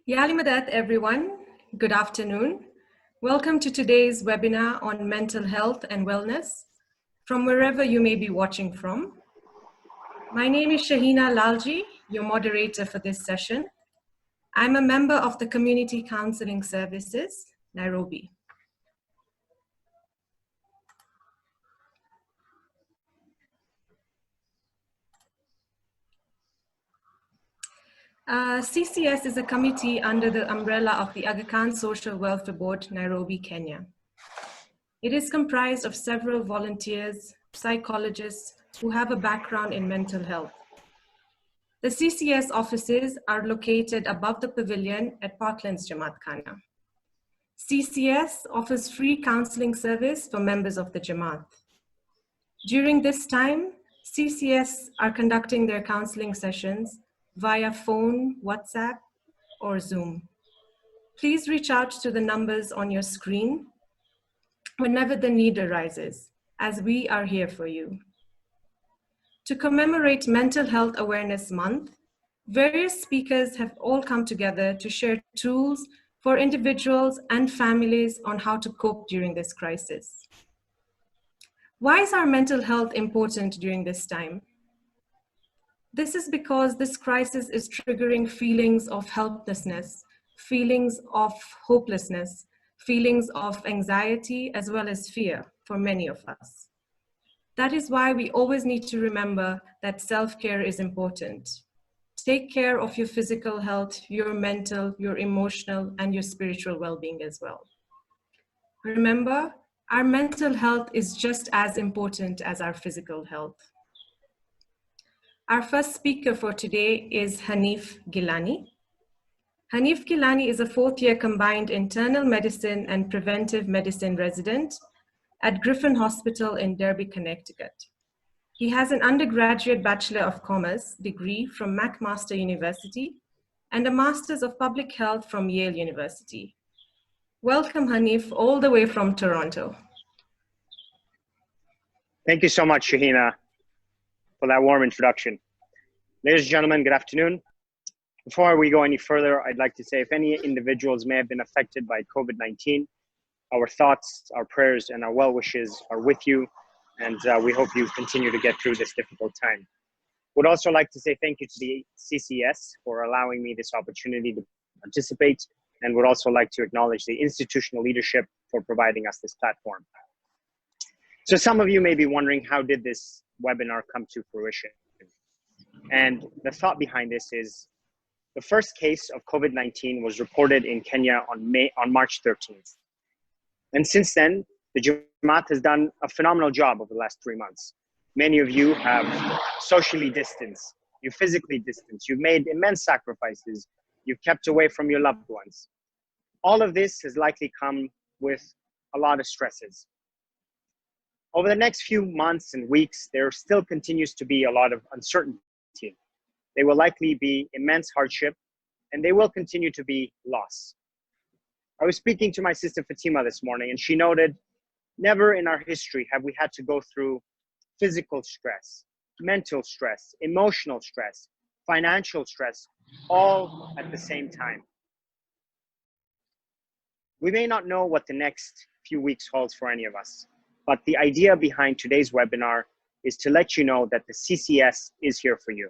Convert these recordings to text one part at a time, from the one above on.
Yalimadat, everyone. Good afternoon. Welcome to today's webinar on mental health and wellness from wherever you may be watching from. My name is Shahina Lalji, your moderator for this session. I'm a member of the Community Counseling Services, Nairobi. CCS is a committee under the umbrella of the Aga Khan Social Welfare Board, Nairobi, Kenya. It is comprised of several volunteers, psychologists who have a background in mental health. The CCS offices are located above the pavilion at Parklands Jamaat Khana. CCS offers free counseling service for members of the Jamaat. During this time, CCS are conducting their counseling sessions via phone, WhatsApp, or Zoom. Please reach out to the numbers on your screen whenever the need arises, as we are here for you. To commemorate Mental Health Awareness Month, various speakers have all come together to share tools for individuals and families on how to cope during this crisis. Why is our mental health important during this time? This is because this crisis is triggering feelings of helplessness, feelings of hopelessness, feelings of anxiety, as well as fear for many of us. That is why we always need to remember that self-care is important. Take care of your physical health, your mental, your emotional, and your spiritual well-being as well. Remember, our mental health is just as important as our physical health. Our first speaker for today is Hanif Gilani. Hanif Gilani is a fourth-year combined internal medicine and preventive medicine resident at Griffin Hospital in Derby, Connecticut. He has an undergraduate Bachelor of Commerce degree from McMaster University and a Master's of Public Health from Yale University. Welcome, Hanif, all the way from Toronto. Thank you so much, Shahina, for that warm introduction. Ladies and gentlemen, good afternoon. Before we go any further, I'd like to say if any individuals may have been affected by COVID-19, our thoughts, our prayers, and our well wishes are with you, and we hope you continue to get through this difficult time. Would also like to say thank you to the CCS for allowing me this opportunity to participate, and would also like to acknowledge the institutional leadership for providing us this platform. So some of you may be wondering, how did this webinar come to fruition? And the thought behind this is the first case of COVID-19 was reported in Kenya on March 13th. And since then, the Jamaat has done a phenomenal job over the last 3 months. Many of you have socially distanced, you physically distanced, you've made immense sacrifices, you've kept away from your loved ones. All of this has likely come with a lot of stresses. Over the next few months and weeks, there still continues to be a lot of uncertainty. There will likely be immense hardship, and there will continue to be loss. I was speaking to my sister Fatima this morning, and she noted, never in our history have we had to go through physical stress, mental stress, emotional stress, financial stress, all at the same time. We may not know what the next few weeks holds for any of us, but the idea behind today's webinar is to let you know that the CCS is here for you.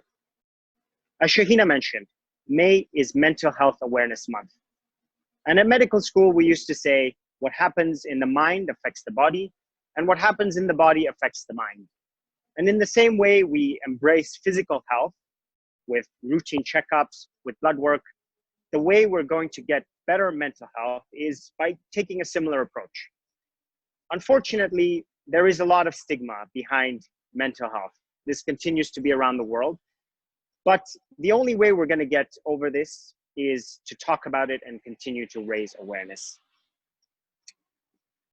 As Shahina mentioned, May is Mental Health Awareness Month. And at medical school, we used to say, what happens in the mind affects the body, and what happens in the body affects the mind. And in the same way, we embrace physical health with routine checkups, with blood work. The way we're going to get better mental health is by taking a similar approach. Unfortunately, there is a lot of stigma behind mental health. This continues to be around the world. But the only way we're going to get over this is to talk about it and continue to raise awareness.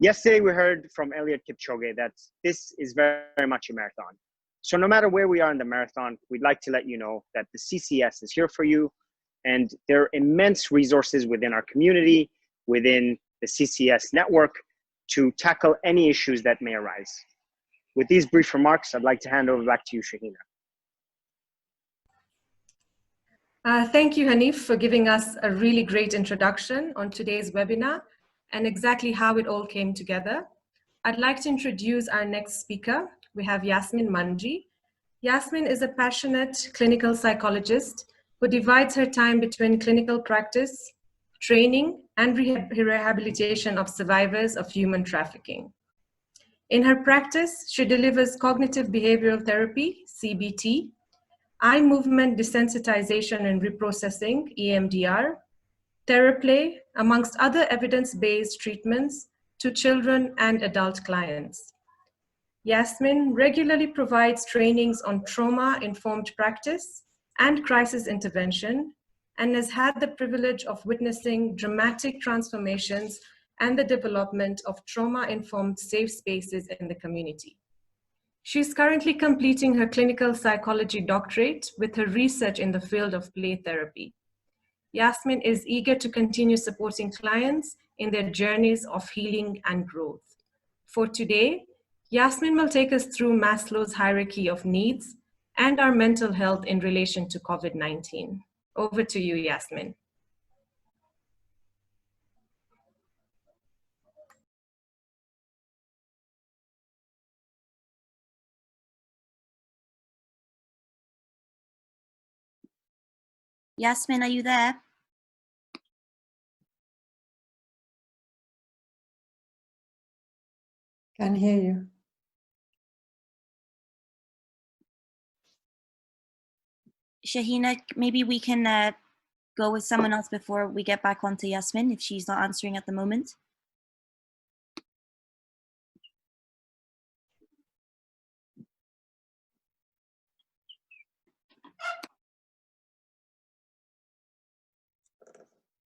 Yesterday, we heard from Eliud Kipchoge that this is very much a marathon. So no matter where we are in the marathon, we'd like to let you know that the CCS is here for you. And there are immense resources within our community, within the CCS network, to tackle any issues that may arise. With these brief remarks, I'd like to hand over back to you, Shahina. Thank you, Hanif, for giving us a really great introduction on today's webinar and exactly how it all came together. I'd like to introduce our next speaker. We have Yasmin Manji. Yasmin is a passionate clinical psychologist who divides her time between clinical practice, training, and rehabilitation of survivors of human trafficking. In her practice, she delivers cognitive behavioral therapy, CBT, eye movement desensitization and reprocessing, EMDR, theraplay, amongst other evidence-based treatments to children and adult clients. Yasmin regularly provides trainings on trauma-informed practice and crisis intervention, and has had the privilege of witnessing dramatic transformations and the development of trauma-informed safe spaces in the community. She's currently completing her clinical psychology doctorate with her research in the field of play therapy. Yasmin is eager to continue supporting clients in their journeys of healing and growth. For today, Yasmin will take us through Maslow's hierarchy of needs and our mental health in relation to COVID-19. Over to you, Yasmin. Yasmin, are you there? Can hear you. Shahina, maybe we can go with someone else before we get back onto Yasmin if she's not answering at the moment.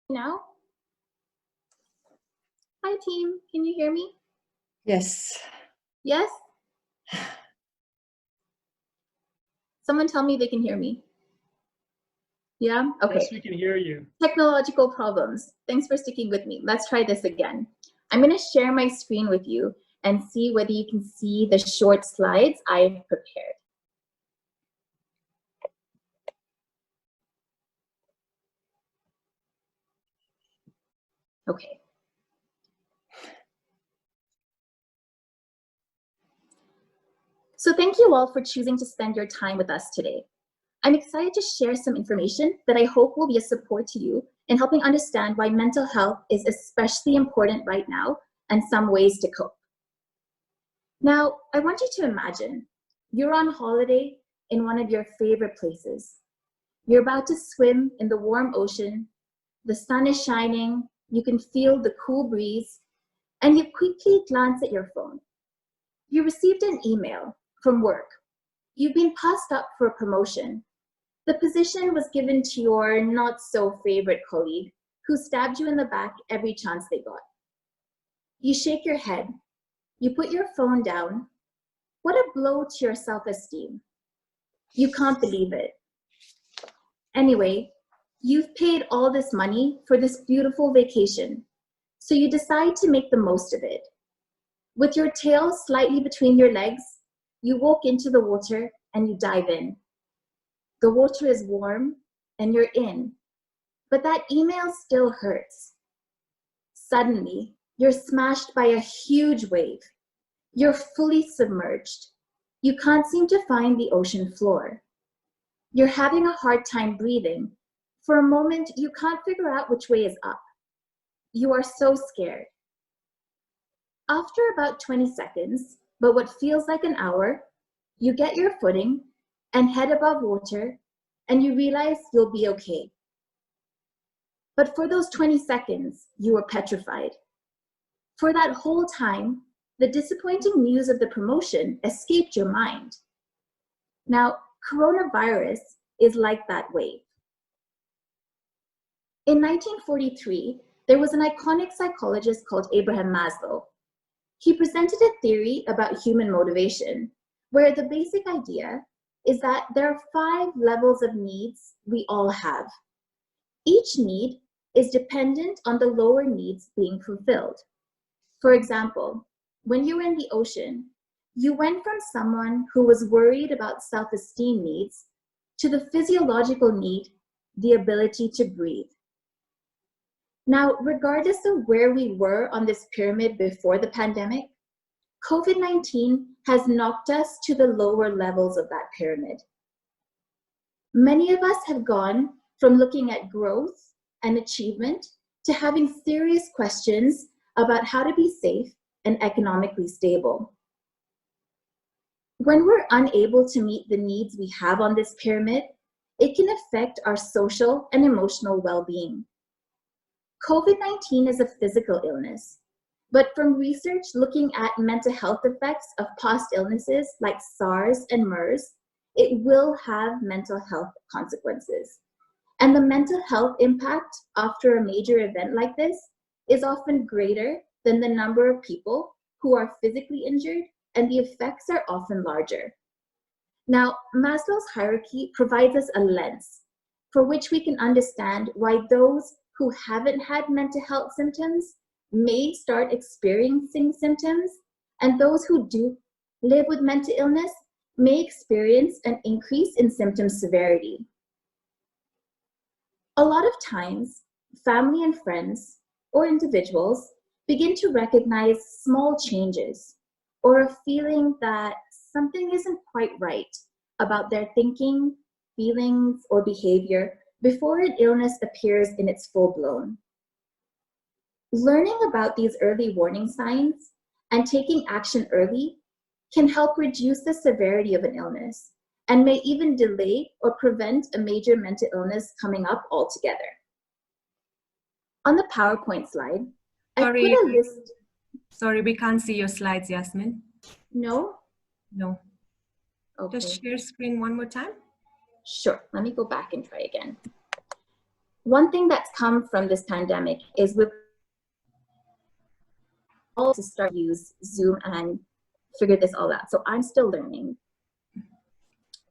Now? Hi team, can you hear me? Yes. Yes? Someone tell me they can hear me. Yeah? Okay. Yes, we can hear you. Technological problems. Thanks for sticking with me. Let's try this again. I'm going to share my screen with you and see whether you can see the short slides I've prepared. Okay. So thank you all for choosing to spend your time with us today. I'm excited to share some information that I hope will be a support to you in helping understand why mental health is especially important right now and some ways to cope. Now, I want you to imagine you're on holiday in one of your favorite places. You're about to swim in the warm ocean, the sun is shining, you can feel the cool breeze, and you quickly glance at your phone. You received an email from work. You've been passed up for a promotion. The position was given to your not-so-favorite colleague who stabbed you in the back every chance they got. You shake your head. You put your phone down. What a blow to your self-esteem. You can't believe it. Anyway, you've paid all this money for this beautiful vacation, so you decide to make the most of it. With your tail slightly between your legs, you walk into the water and you dive in. The water is warm and you're in, but that email still hurts. Suddenly, you're smashed by a huge wave. You're fully submerged. You can't seem to find the ocean floor. You're having a hard time breathing. For a moment, you can't figure out which way is up. You are so scared. After about 20 seconds, but what feels like an hour, you get your footing and head above water, and you realize you'll be okay. But for those 20 seconds, you were petrified. For that whole time, the disappointing news of the promotion escaped your mind. Now, coronavirus is like that wave. In 1943, there was an iconic psychologist called Abraham Maslow. He presented a theory about human motivation, where the basic idea is that there are 5 levels of needs we all have. Each need is dependent on the lower needs being fulfilled. For example, when you were in the ocean, you went from someone who was worried about self-esteem needs to the physiological need the ability to breathe. Now, regardless of where we were on this pyramid before the pandemic, COVID-19 has knocked us to the lower levels of that pyramid. Many of us have gone from looking at growth and achievement to having serious questions about how to be safe and economically stable. When we're unable to meet the needs we have on this pyramid, it can affect our social and emotional well-being. COVID-19 is a physical illness, but from research looking at mental health effects of past illnesses like SARS and MERS, it will have mental health consequences. And the mental health impact after a major event like this is often greater than the number of people who are physically injured, and the effects are often larger. Now, Maslow's hierarchy provides us a lens for which we can understand why those who haven't had mental health symptoms may start experiencing symptoms, and those who do live with mental illness may experience an increase in symptom severity. A lot of times, family and friends or individuals begin to recognize small changes or a feeling that something isn't quite right about their thinking, feelings, or behavior before an illness appears in its full blown. Learning about these early warning signs and taking action early can help reduce the severity of an illness and may even delay or prevent a major mental illness coming up altogether. On the PowerPoint slide, I put a list. Sorry, we can't see your slides, Yasmin. No? No. Okay. Just share screen one more time. Sure, let me go back and try again. One thing that's come from this pandemic is we've all to start to use Zoom and figure this all out. So I'm still learning.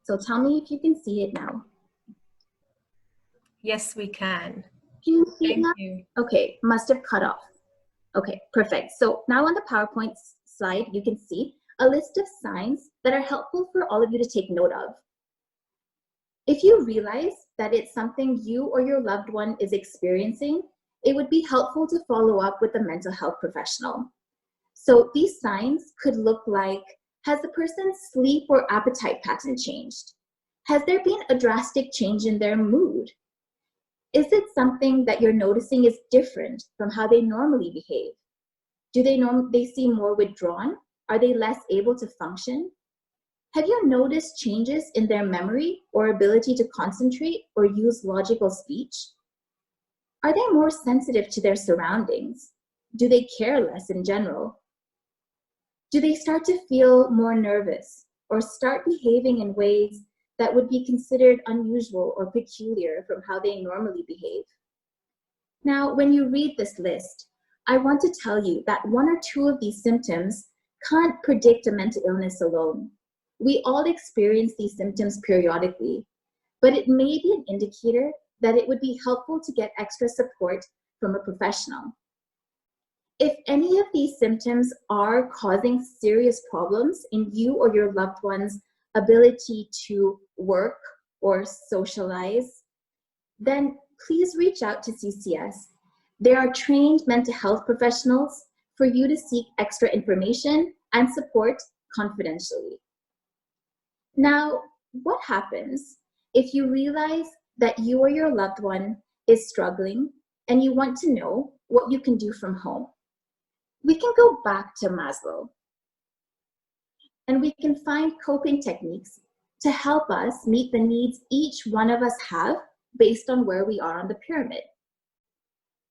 So tell me if you can see it now. Yes, we can. Can you see it Thank now? you. Okay, must have cut off. Okay, perfect. So now on the PowerPoint slide, you can see a list of signs that are helpful for all of you to take note of. If you realize that it's something you or your loved one is experiencing, it would be helpful to follow up with a mental health professional. So these signs could look like, has the person's sleep or appetite pattern changed? Has there been a drastic change in their mood? Is it something that you're noticing is different from how they normally behave? Do they seem more withdrawn? Are they less able to function? Have you noticed changes in their memory or ability to concentrate or use logical speech? Are they more sensitive to their surroundings? Do they care less in general? Do they start to feel more nervous or start behaving in ways that would be considered unusual or peculiar from how they normally behave? Now, when you read this list, I want to tell you that one or two of these symptoms can't predict a mental illness alone. We all experience these symptoms periodically, but it may be an indicator that it would be helpful to get extra support from a professional. If any of these symptoms are causing serious problems in you or your loved one's ability to work or socialize, then please reach out to CCS. There are trained mental health professionals for you to seek extra information and support confidentially. Now, what happens if you realize that you or your loved one is struggling and you want to know what you can do from home? We can go back to Maslow and we can find coping techniques to help us meet the needs each one of us have based on where we are on the pyramid.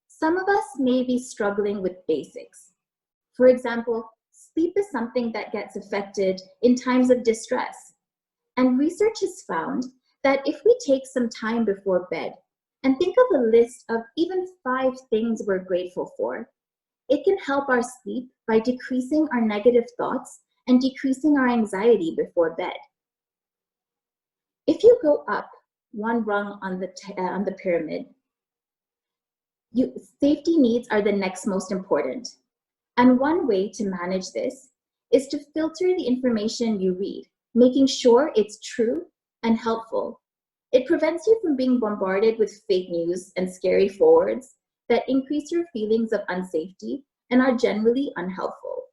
Some of us may be struggling with basics. For example, sleep is something that gets affected in times of distress. And research has found that if we take some time before bed and think of a list of even 5 things we're grateful for, it can help our sleep by decreasing our negative thoughts and decreasing our anxiety before bed. If you go up one rung on the pyramid, safety needs are the next most important. And one way to manage this is to filter the information you read, making sure it's true and helpful. It prevents you from being bombarded with fake news and scary forwards that increase your feelings of unsafety and are generally unhelpful.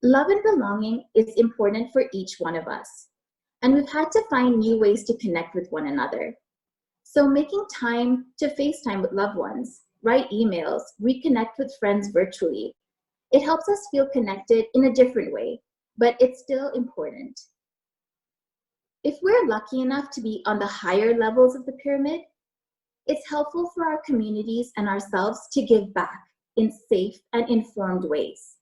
Love and belonging is important for each one of us, and we've had to find new ways to connect with one another. So making time to FaceTime with loved ones, write emails, reconnect with friends virtually, it helps us feel connected in a different way, but it's still important. If we're lucky enough to be on the higher levels of the pyramid, it's helpful for our communities and ourselves to give back in safe and informed ways.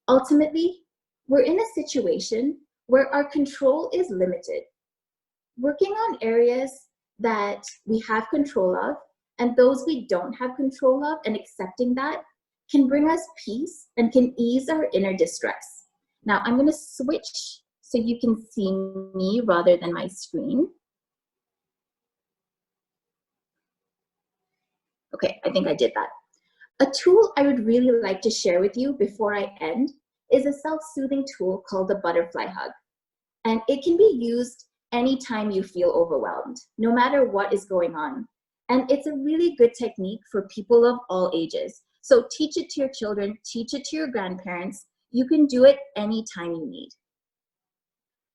Ultimately, we're in a situation where our control is limited. Working on areas that we have control of and those we don't have control of, and accepting that can bring us peace and can ease our inner distress. Now I'm going to switch so you can see me rather than my screen. Okay, I think I did that. A tool I would really like to share with you before I end is a self-soothing tool called the butterfly hug. And it can be used anytime you feel overwhelmed, no matter what is going on. And it's a really good technique for people of all ages. So teach it to your children, teach it to your grandparents. You can do it anytime you need.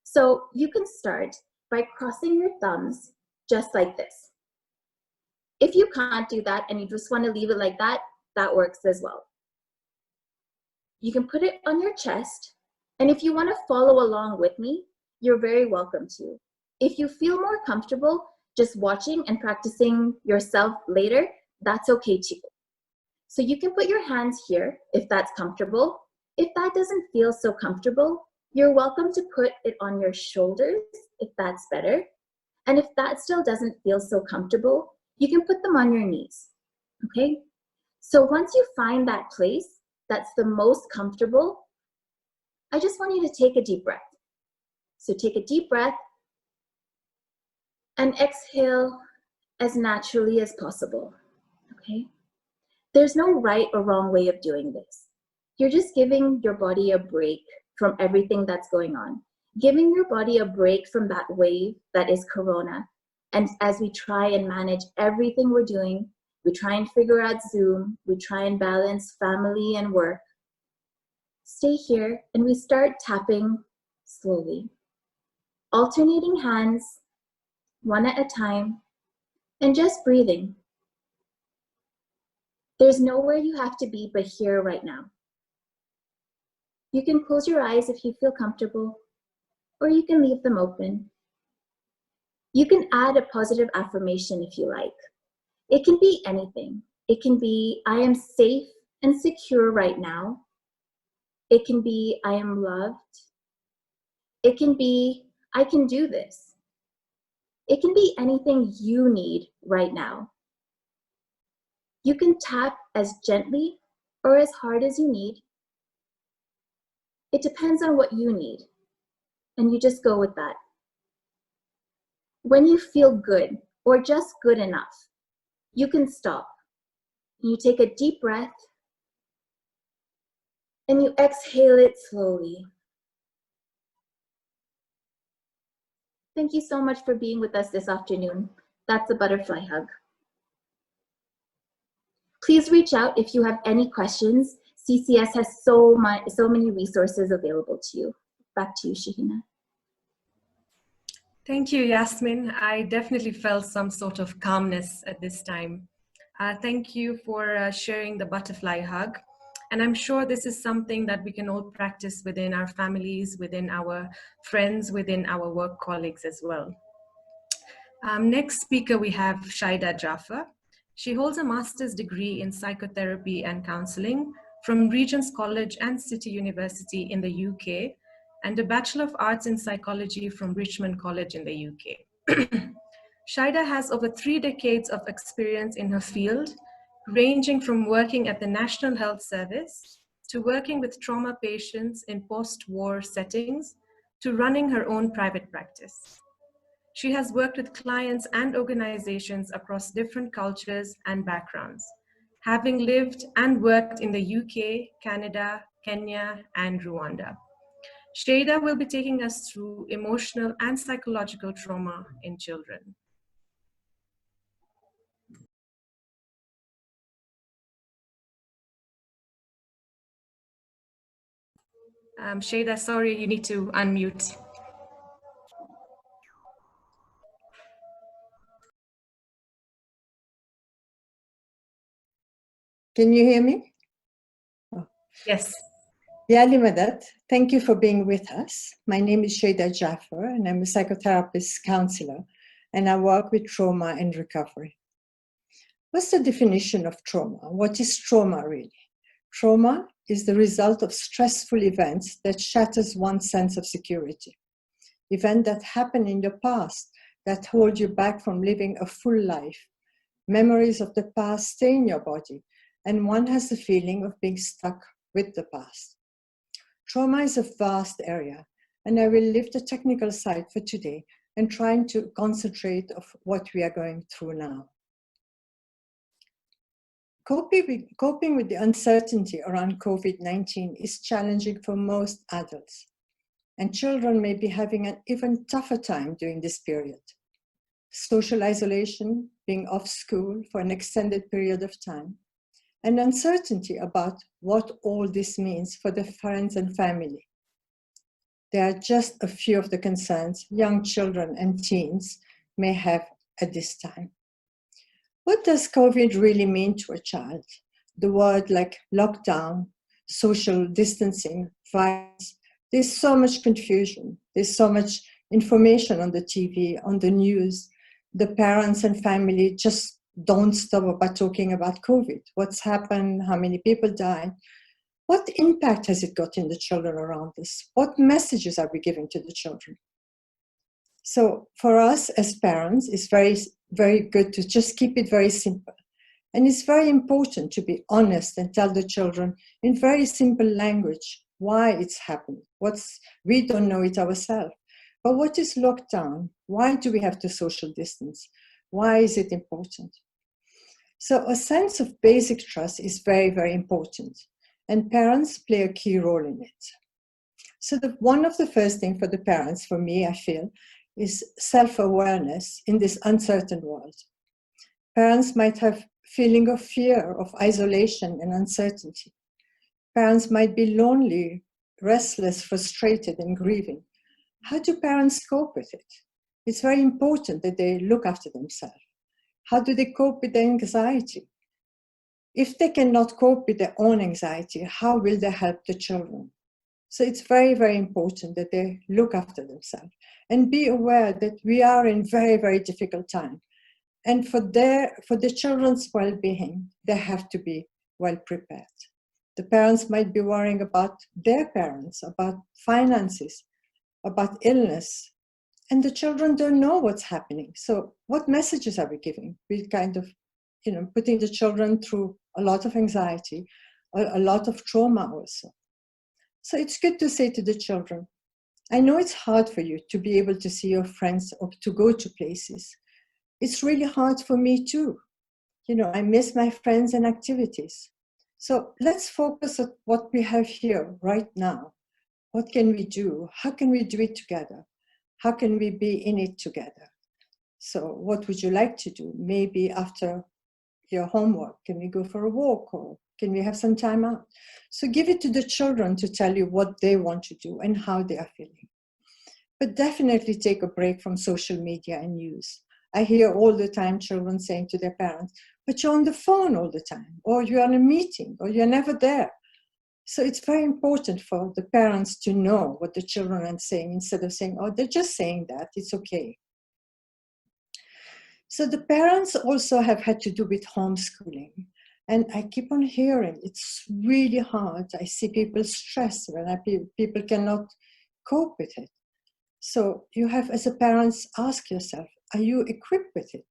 So you can start by crossing your thumbs just like this. If you can't do that and you just want to leave it like that, that works as well. You can put it on your chest, and if you want to follow along with me, you're very welcome to. If you feel more comfortable just watching and practicing yourself later, that's okay too. So you can put your hands here if that's comfortable. If that doesn't feel so comfortable, you're welcome to put it on your shoulders if that's better. And if that still doesn't feel so comfortable, you can put them on your knees, okay? So once you find that place that's the most comfortable, I just want you to take a deep breath. So take a deep breath and exhale as naturally as possible, okay? There's no right or wrong way of doing this. You're just giving your body a break from everything that's going on, giving your body a break from that wave that is Corona. And as we try and manage everything we're doing, we try and figure out Zoom, we try and balance family and work. Stay here and we start tapping slowly, alternating hands, one at a time, and just breathing. There's nowhere you have to be but here right now. You can close your eyes if you feel comfortable, or you can leave them open. You can add a positive affirmation if you like. It can be anything. It can be, I am safe and secure right now. It can be, I am loved. It can be, I can do this. It can be anything you need right now. You can tap as gently or as hard as you need. It depends on what you need, and you just go with that. When you feel good or just good enough, you can stop. You take a deep breath and you exhale it slowly. Thank you so much for being with us this afternoon. That's a butterfly hug. Please reach out if you have any questions. CCS has so many resources available to you. Back to you, Shahina. Thank you, Yasmin. I definitely felt some sort of calmness at this time. Thank you for sharing the butterfly hug. And I'm sure this is something that we can all practice within our families, within our friends, within our work colleagues as well. Next speaker, we have Shaida Jaffer. She holds a master's degree in psychotherapy and counseling from Regent's College and City University in the UK, and a Bachelor of Arts in Psychology from Richmond College in the UK. Shaida has over 3 decades of experience in her field, ranging from working at the National Health Service to working with trauma patients in post-war settings to running her own private practice. She has worked with clients and organizations across different cultures and backgrounds, having lived and worked in the UK, Canada, Kenya, and Rwanda. Shada will be taking us through emotional and psychological trauma in children. Shada, sorry, you need to unmute. Can you hear me? Oh. Yes. Yali Madat, thank you for being with us. My name is Shada Jaffer, and I'm a psychotherapist counselor, and I work with trauma and recovery. What's the definition of trauma? What is trauma really? Trauma is the result of stressful events that shatters one's sense of security. Events that happen in the past that hold you back from living a full life. Memories of the past stay in your body, and one has the feeling of being stuck with the past. Trauma is a vast area, and I will leave the technical side for today and trying to concentrate on what we are going through now. Coping with the uncertainty around COVID-19 is challenging for most adults, and children may be having an even tougher time during this period. Social isolation, being off school for an extended period of time, and uncertainty about what all this means for the friends and family. There are just a few of the concerns young children and teens may have at this time. What does COVID really mean to a child? The word like lockdown, social distancing, virus, there's so much confusion. There's so much information on the TV, on the news. The parents and family just don't stop about talking about COVID. What's happened? How many people died? What impact has it got in the children around us? What messages are we giving to the children? So for us as parents, it's very, very good to just keep it very simple. And it's very important to be honest and tell the children in very simple language why it's happening. We don't know it ourselves. But what is lockdown? Why do we have to social distance? Why is it important? So a sense of basic trust is very, very important. And parents play a key role in it. So one of the first things for the parents, for me, I feel, is self-awareness in this uncertain world. Parents might have feeling of fear, of isolation and uncertainty. Parents might be lonely, restless, frustrated, and grieving. How do parents cope with it? It's very important that they look after themselves. How do they cope with their anxiety? If they cannot cope with their own anxiety, how will they help the children? So it's very, very important that they look after themselves and be aware that we are in very, very difficult time. And for the children's well-being, they have to be well prepared. The parents might be worrying about their parents, about finances, about illness, and the children don't know what's happening. So what messages are we giving? We kind of, putting the children through a lot of anxiety, a lot of trauma also. So it's good to say to the children, I know it's hard for you to be able to see your friends or to go to places. It's really hard for me too. I miss my friends and activities. So let's focus on what we have here right now. What can we do? How can we do it together? How can we be in it together? So what would you like to do? Maybe after your homework, can we go for a walk or can we have some time out? So give it to the children to tell you what they want to do and how they are feeling. But definitely take a break from social media and news. I hear all the time children saying to their parents, but you're on the phone all the time, or you're in a meeting, or you're never there. So it's very important for the parents to know what the children are saying instead of saying, oh, they're just saying that, it's okay. So the parents also have had to do with homeschooling. And I keep on hearing, it's really hard. I see people stressed when people cannot cope with it. So you have, as a parent, ask yourself, are you equipped with it?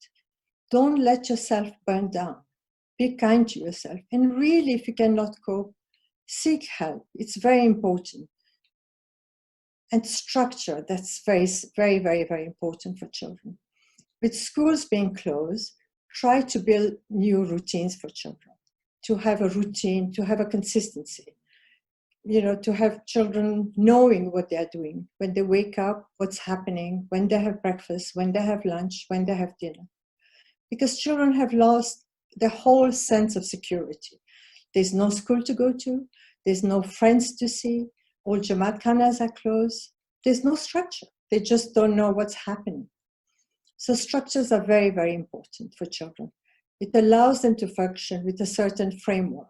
Don't let yourself burn down. Be kind to yourself. And really, if you cannot cope, seek help. It's very important. And structure, that's very, very, very, very important for children. With schools being closed, try to build new routines for children, to have a routine, to have a consistency. to have children knowing what they are doing. When they wake up, what's happening, when they have breakfast, when they have lunch, when they have dinner. Because children have lost the whole sense of security. There's no school to go to. There's no friends to see. All Jamaat khanas are closed. There's no structure. They just don't know what's happening. So structures are very, very important for children. It allows them to function with a certain framework.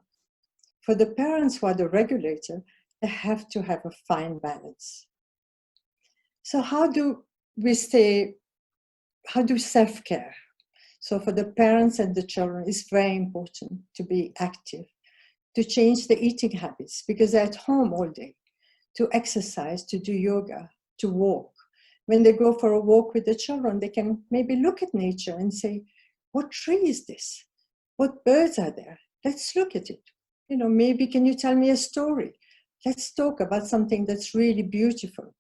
For the parents who are the regulator, they have to have a fine balance. So how do self-care? So for the parents and the children, it's very important to be active, to change the eating habits, because they're at home all day, to exercise, to do yoga, to walk. When they go for a walk with the children, they can maybe look at nature and say, what tree is this? What birds are there? Let's look at it. Maybe can you tell me a story? Let's talk about something that's really beautiful.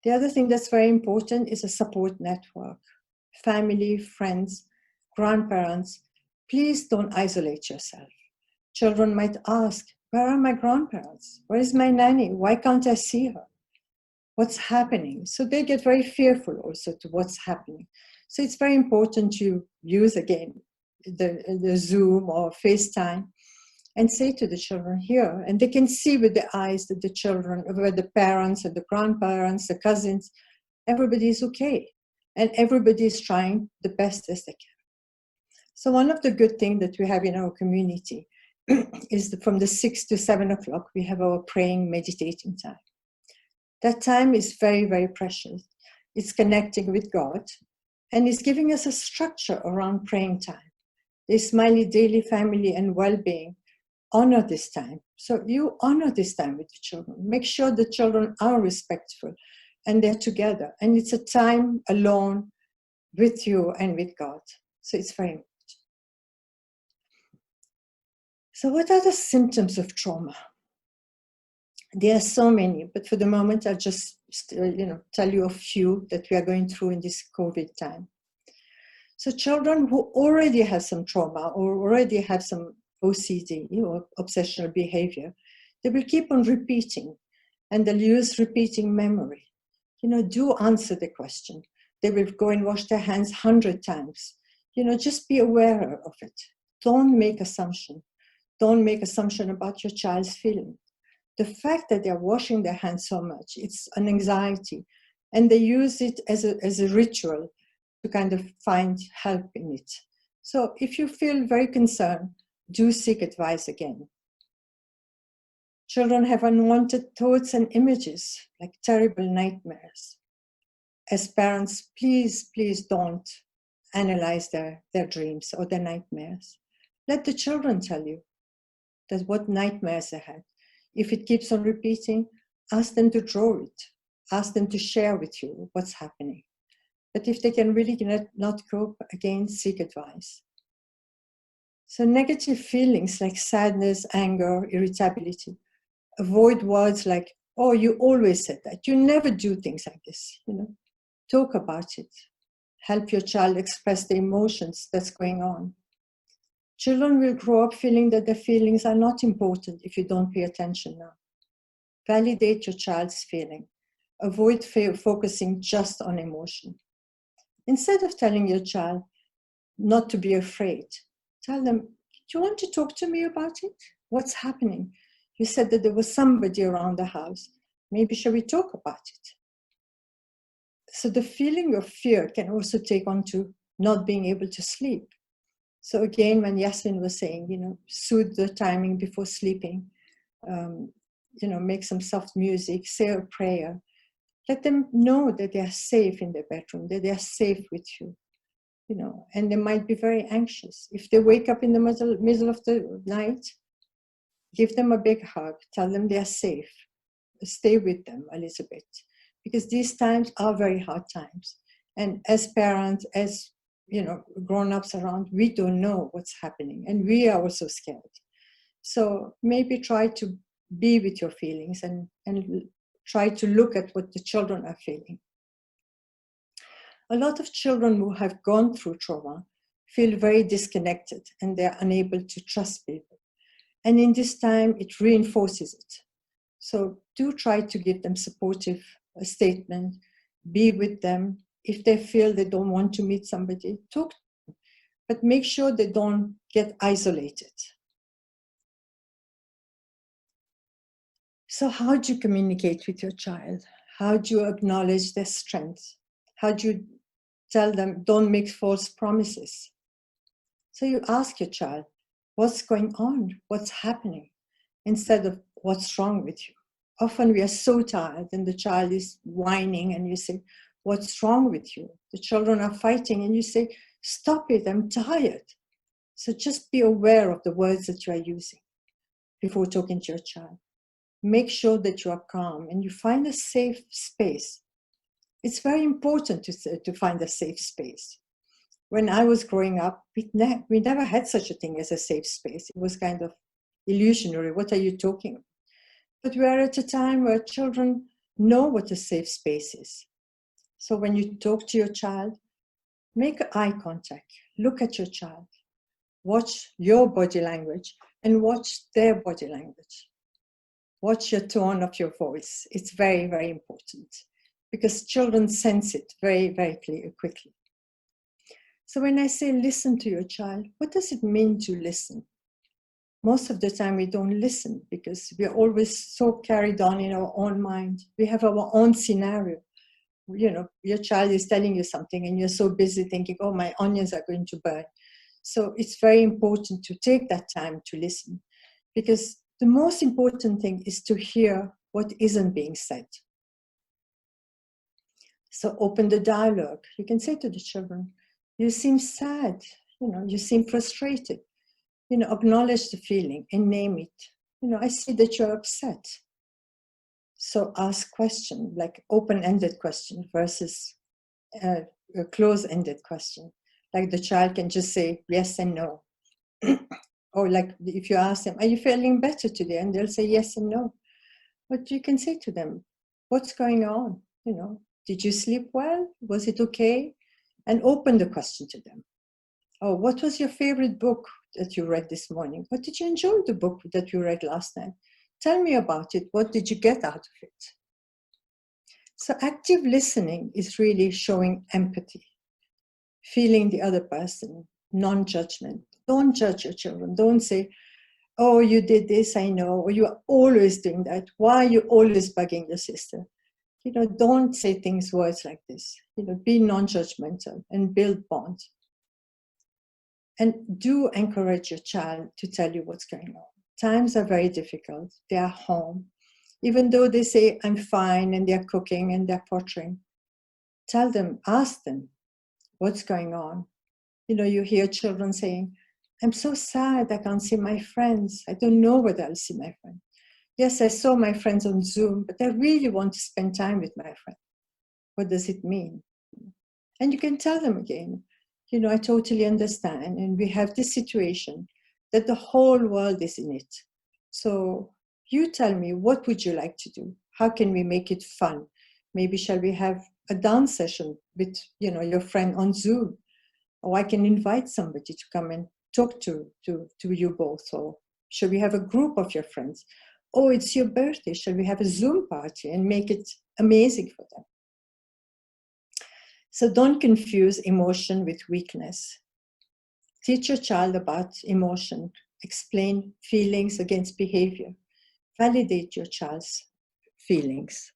The other thing that's very important is a support network. Family, friends, grandparents, please don't isolate yourself. Children might ask, where are my grandparents? Where is my nanny? Why can't I see her? What's happening? So they get very fearful also to what's happening. So it's very important to use, again, the Zoom or FaceTime and say to the children here, and they can see with the eyes that the children, with the parents and the grandparents, the cousins, everybody is okay. And everybody is trying the best as they can. So one of the good things that we have in our community is that from the 6 to 7 o'clock, we have our praying, meditating time. That time is very, very precious. It's connecting with God, and it's giving us a structure around praying time. The Ismaili Daily Family and Well-Being honor this time. So you honor this time with the children. Make sure the children are respectful and they're together. And it's a time alone with you and with God. So it's very important. So what are the symptoms of trauma? There are so many, but for the moment, I'll just tell you a few that we are going through in this COVID time. So children who already have some trauma or already have some OCD or obsessional behavior, they will keep on repeating, and they'll use repeating memory. Do answer the question. They will go and wash their hands 100 times. Just be aware of it. Don't make assumption. Don't make assumption about your child's feeling. The fact that they're washing their hands so much, it's an anxiety, and they use it as a ritual to kind of find help in it. So if you feel very concerned, do seek advice again. Children have unwanted thoughts and images, like terrible nightmares. As parents, please don't analyze their dreams or their nightmares. Let the children tell you that what nightmares they had. If it keeps on repeating, ask them to draw it. Ask them to share with you what's happening. But if they can really not cope, again, seek advice. So negative feelings like sadness, anger, irritability. Avoid words like, oh, you always said that. You never do things like this. Talk about it. Help your child express the emotions that's going on. Children will grow up feeling that their feelings are not important if you don't pay attention now. Validate your child's feeling. Avoid focusing just on emotion. Instead of telling your child not to be afraid, tell them, do you want to talk to me about it? What's happening? You said that there was somebody around the house. Maybe shall we talk about it? So the feeling of fear can also take on to not being able to sleep. So again, when Yasmin was saying, soothe the timing before sleeping, make some soft music, say a prayer. Let them know that they are safe in their bedroom, that they are safe with you, and they might be very anxious. If they wake up in the middle of the night, give them a big hug, tell them they are safe, stay with them a little bit, because these times are very hard times. And as parents, as grown-ups around, we don't know what's happening, and we are also scared. So maybe try to be with your feelings and try to look at what the children are feeling. A lot of children who have gone through trauma feel very disconnected, and they're unable to trust people. And in this time, it reinforces it. So do try to give them supportive statement, be with them. If they feel they don't want to meet somebody, talk to them, but make sure they don't get isolated. So how do you communicate with your child? How do you acknowledge their strengths? How do you tell them, don't make false promises? So you ask your child, what's going on? What's happening? Instead of what's wrong with you. Often we are so tired and the child is whining and you say, what's wrong with you? The children are fighting and you say, stop it, I'm tired. So just be aware of the words that you are using before talking to your child. Make sure that you are calm and you find a safe space. It's very important to find a safe space. When I was growing up, we never had such a thing as a safe space. It was kind of illusionary. What are you talking about? But we are at a time where children know what a safe space is. So when you talk to your child, make eye contact, look at your child, watch your body language and watch their body language. Watch your tone of your voice. It's very, very important because children sense it very, very quickly. So when I say listen to your child, what does it mean to listen? Most of the time we don't listen because we're always so carried on in our own mind. We have our own scenario. You know, your child is telling you something and you're so busy thinking, oh, my onions are going to burn. So it's very important to take that time to listen because the most important thing is to hear what isn't being said. So open the dialogue. You can say to the children, you seem sad, you know, you seem frustrated. You know, acknowledge the feeling and name it. You know, I see that you're upset. So ask question, like open-ended question versus a close-ended question. Like the child can just say yes and no. Or like if you ask them, are you feeling better today? And they'll say yes and no. But you can say to them, what's going on? You know, did you sleep well? Was it okay? And open the question to them. Oh, what was your favorite book that you read this morning? What did you enjoy the book that you read last night? Tell me about it. What did you get out of it? So active listening is really showing empathy, feeling the other person, non-judgment. Don't judge your children. Don't say, oh, you did this, I know, or you are always doing that. Why are you always bugging your sister? You know, don't say words like this. You know, be non-judgmental and build bonds. And do encourage your child to tell you what's going on. Times are very difficult. They are home. Even though they say, I'm fine, and they're cooking and they're pottering, tell them, ask them, what's going on? You know, you hear children saying, I'm so sad, I can't see my friends. I don't know whether I'll see my friends. Yes, I saw my friends on Zoom, but I really want to spend time with my friends. What does it mean? And you can tell them again, you know, I totally understand. And we have this situation that the whole world is in it. So you tell me, what would you like to do? How can we make it fun? Maybe shall we have a dance session with, you know, your friend on Zoom? Or I can invite somebody to come and talk to you both. Or shall we have a group of your friends? Oh, it's your birthday. Shall we have a Zoom party and make it amazing for them? So don't confuse emotion with weakness. Teach your child about emotion. Explain feelings against behavior. Validate your child's feelings.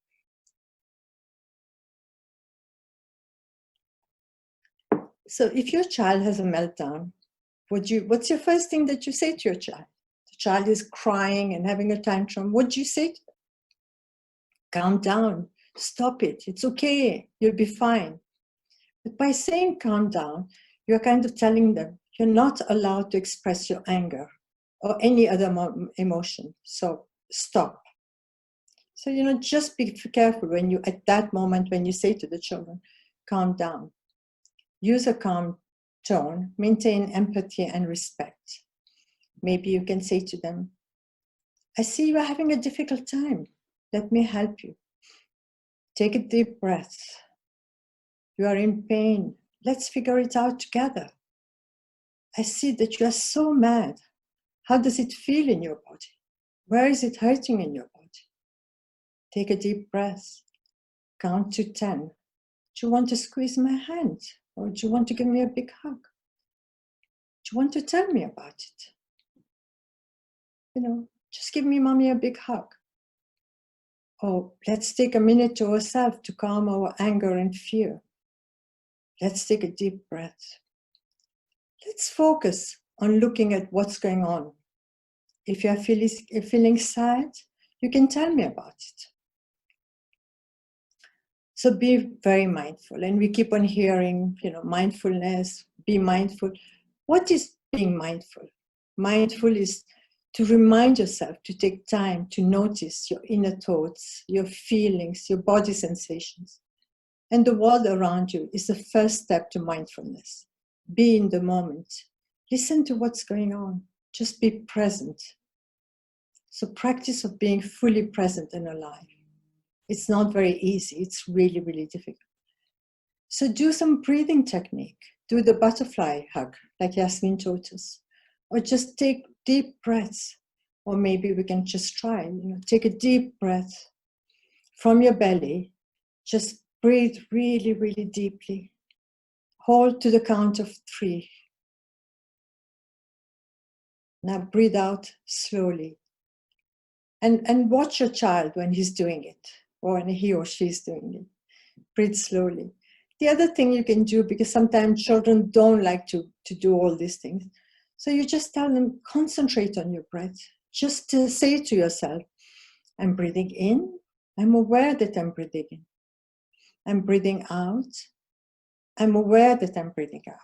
So if your child has a meltdown, what's your first thing that you say to your child? The child is crying and having a tantrum. What do you say to them? Calm down. Stop it. It's okay. You'll be fine. But by saying calm down, you're kind of telling them you're not allowed to express your anger or any other emotion. So stop. So, you know, just be careful when you, at that moment, when you say to the children, calm down. Use a calm tone, maintain empathy and respect. Maybe you can say to them, I see you are having a difficult time. Let me help you. Take a deep breath. You are in pain. Let's figure it out together. I see that you are so mad. How does it feel in your body? Where is it hurting in your body? Take a deep breath. Count to 10. Do you want to squeeze my hand? Or do you want to give me a big hug? Do you want to tell me about it? You know, just give me mommy a big hug. Or let's take a minute to ourselves to calm our anger and fear. Let's take a deep breath. Let's focus on looking at what's going on. If you are feeling sad, you can tell me about it. So be very mindful. And we keep on hearing, you know, mindfulness, be mindful. What is being mindful? Mindful is to remind yourself to take time to notice your inner thoughts, your feelings, your body sensations. And the world around you is the first step to mindfulness. Be in the moment. Listen to what's going on. Just be present. So practice of being fully present and alive. It's not very easy. It's really, really difficult. So do some breathing technique. Do the butterfly hug, like Yasmin taught us. Or just take deep breaths. Or maybe we can just try, you know, take a deep breath from your belly. Just breathe really, really deeply. Hold to the count of 3. Now breathe out slowly. And watch your child when he's doing it, or when he or she is doing it. Breathe slowly. The other thing you can do, because sometimes children don't like to do all these things, so you just tell them, concentrate on your breath. Just to say to yourself, I'm breathing in. I'm aware that I'm breathing in. I'm breathing out. I'm aware that I'm breathing out.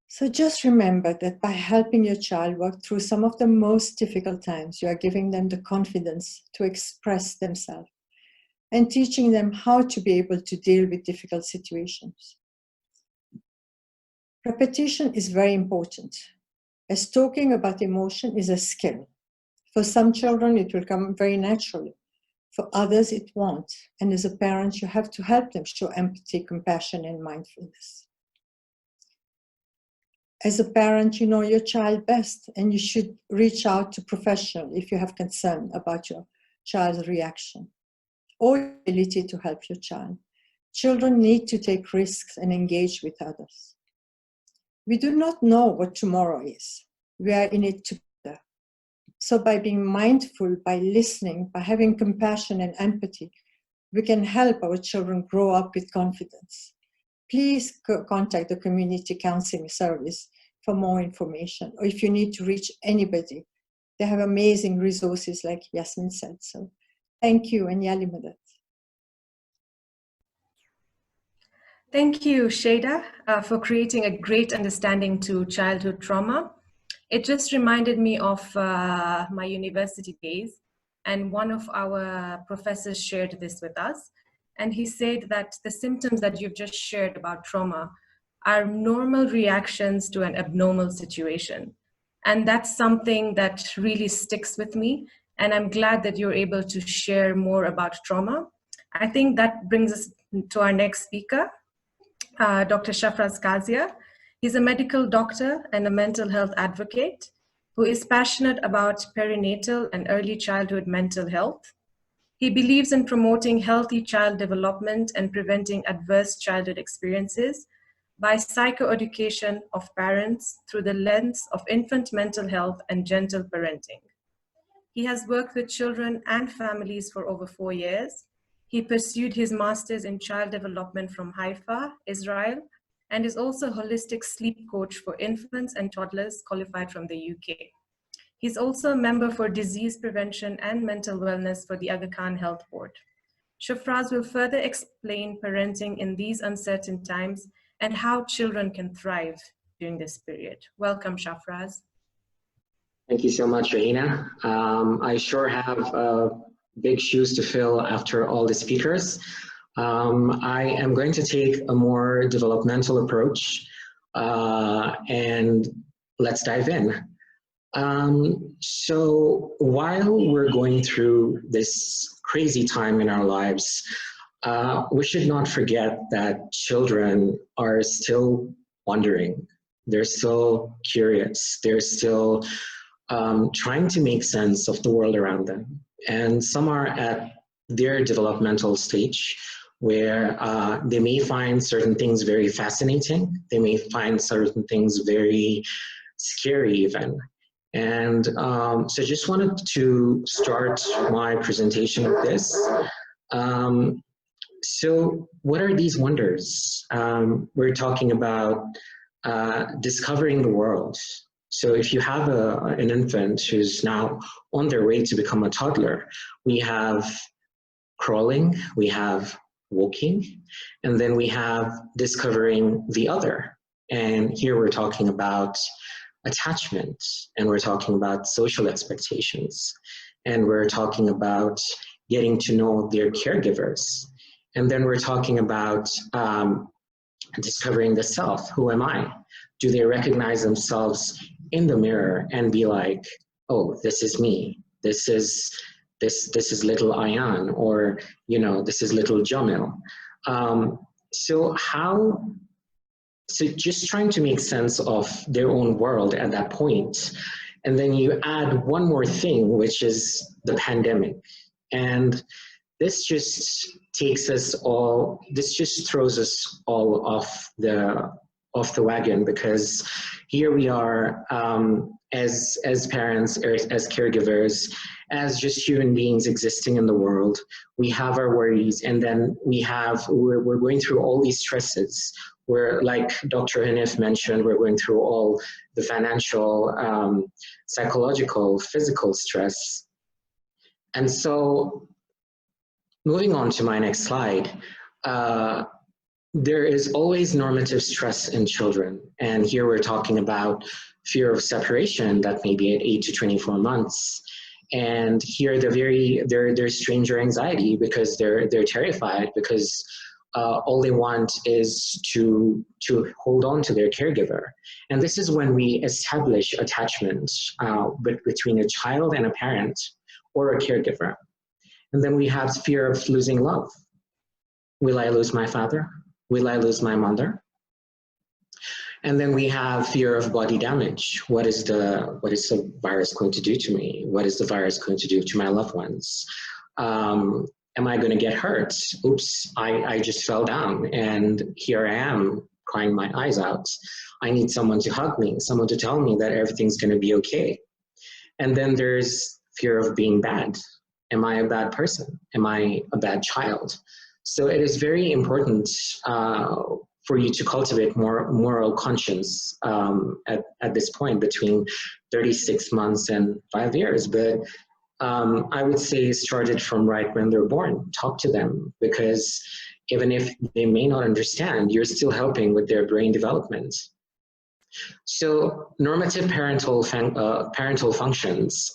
So just remember that by helping your child work through some of the most difficult times, you are giving them the confidence to express themselves and teaching them how to be able to deal with difficult situations. Repetition is very important, as talking about emotion is a skill. For some children, it will come very naturally. For others, it won't. And as a parent, you have to help them show empathy, compassion, and mindfulness. As a parent, you know your child best, and you should reach out to professionals if you have concern about your child's reaction or ability to help your child. Children need to take risks and engage with others. We do not know what tomorrow is. We are in it together. So by being mindful, by listening, by having compassion and empathy, we can help our children grow up with confidence. Please contact the community counseling service for more information, or if you need to reach anybody. They have amazing resources, like Yasmin said. So thank you, and Yali Madat. Thank you, Shada, for creating a great understanding to childhood trauma. It just reminded me of my university days, and one of our professors shared this with us. And he said that the symptoms that you've just shared about trauma are normal reactions to an abnormal situation. And that's something that really sticks with me. And I'm glad that you're able to share more about trauma. I think that brings us to our next speaker, Dr. Shafraz Kazia. He's a medical doctor and a mental health advocate who is passionate about perinatal and early childhood mental health. He believes in promoting healthy child development and preventing adverse childhood experiences by psychoeducation of parents through the lens of infant mental health and gentle parenting. He has worked with children and families for over 4 years. He pursued his master's in child development from Haifa, Israel, and is also a holistic sleep coach for infants and toddlers qualified from the UK. He's also a member for disease prevention and mental wellness for the Aga Khan Health Board. Shafraz will further explain parenting in these uncertain times and how children can thrive during this period. Welcome, Shafraz. Thank you so much, Rahina. I sure have big shoes to fill after all the speakers. I am going to take a more developmental approach, and let's dive in. So while we're going through this crazy time in our lives, we should not forget that children are still wondering, They're still curious. They're still trying to make sense of the world around them. And some are at their developmental stage where they may find certain things very fascinating. They may find certain things very scary even. And so just wanted to start my presentation with this. So what are these wonders? We're talking about discovering the world. So if you have an infant who's now on their way to become a toddler, we have crawling, we have walking, and then we have discovering the other. And here we're talking about attachment, and we're talking about social expectations, and we're talking about getting to know their caregivers. And then we're talking about discovering the self. Who am I? Do they recognize themselves in the mirror and be like, oh, this is me. This is little Ayan, or, you know, this is little Jamil. So just trying to make sense of their own world at that point. And then you add one more thing, which is the pandemic. And this just takes us all, this just throws us all off the wagon, because here we are as parents, as caregivers, as just human beings existing in the world. We have our worries, and then we're going through all these stresses. We're, like Dr. Hanif mentioned, we're going through all the financial, psychological, physical stress. And so moving on to my next slide, there is always normative stress in children. And here we're talking about fear of separation that may be at 8 to 24 months. And here there's stranger anxiety, because they're terrified, because all they want is to hold on to their caregiver. And this is when we establish attachment between a child and a parent or a caregiver. And then we have fear of losing love. Will I lose my father? Will I lose my mother? And then we have fear of body damage. What is the virus going to do to me? What is the virus going to do to my loved ones? Am I going to get hurt? Oops, I just fell down, and here I am crying my eyes out. I need someone to hug me, someone to tell me that everything's going to be okay. And then there's fear of being bad. Am I a bad person? Am I a bad child? So it is very important for you to cultivate more moral conscience at this point between 36 months and 5 years. But I would say started from right when they're born. Talk to them, because even if they may not understand, you're still helping with their brain development. So normative parental functions.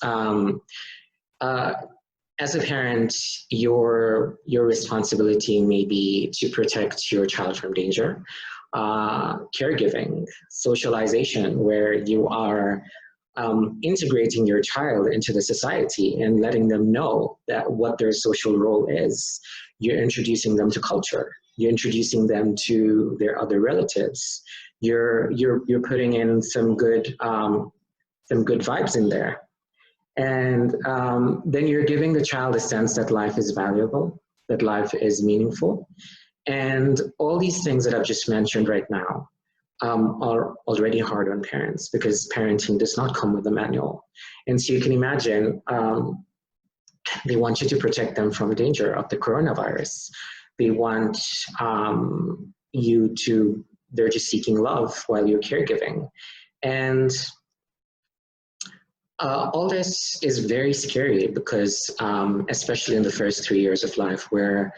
As a parent, your responsibility may be to protect your child from danger. Caregiving, socialization, where you are integrating your child into the society and letting them know that what their social role is. You're introducing them to culture. You're introducing them to their other relatives. You're putting in some good vibes in there. And then you're giving the child a sense that life is valuable, that life is meaningful. And all these things that I've just mentioned right now are already hard on parents, because parenting does not come with a manual. And so you can imagine, they want you to protect them from the danger of the coronavirus. They want they're just seeking love while you're caregiving. And all this is very scary, because especially in the first 3 years of life, where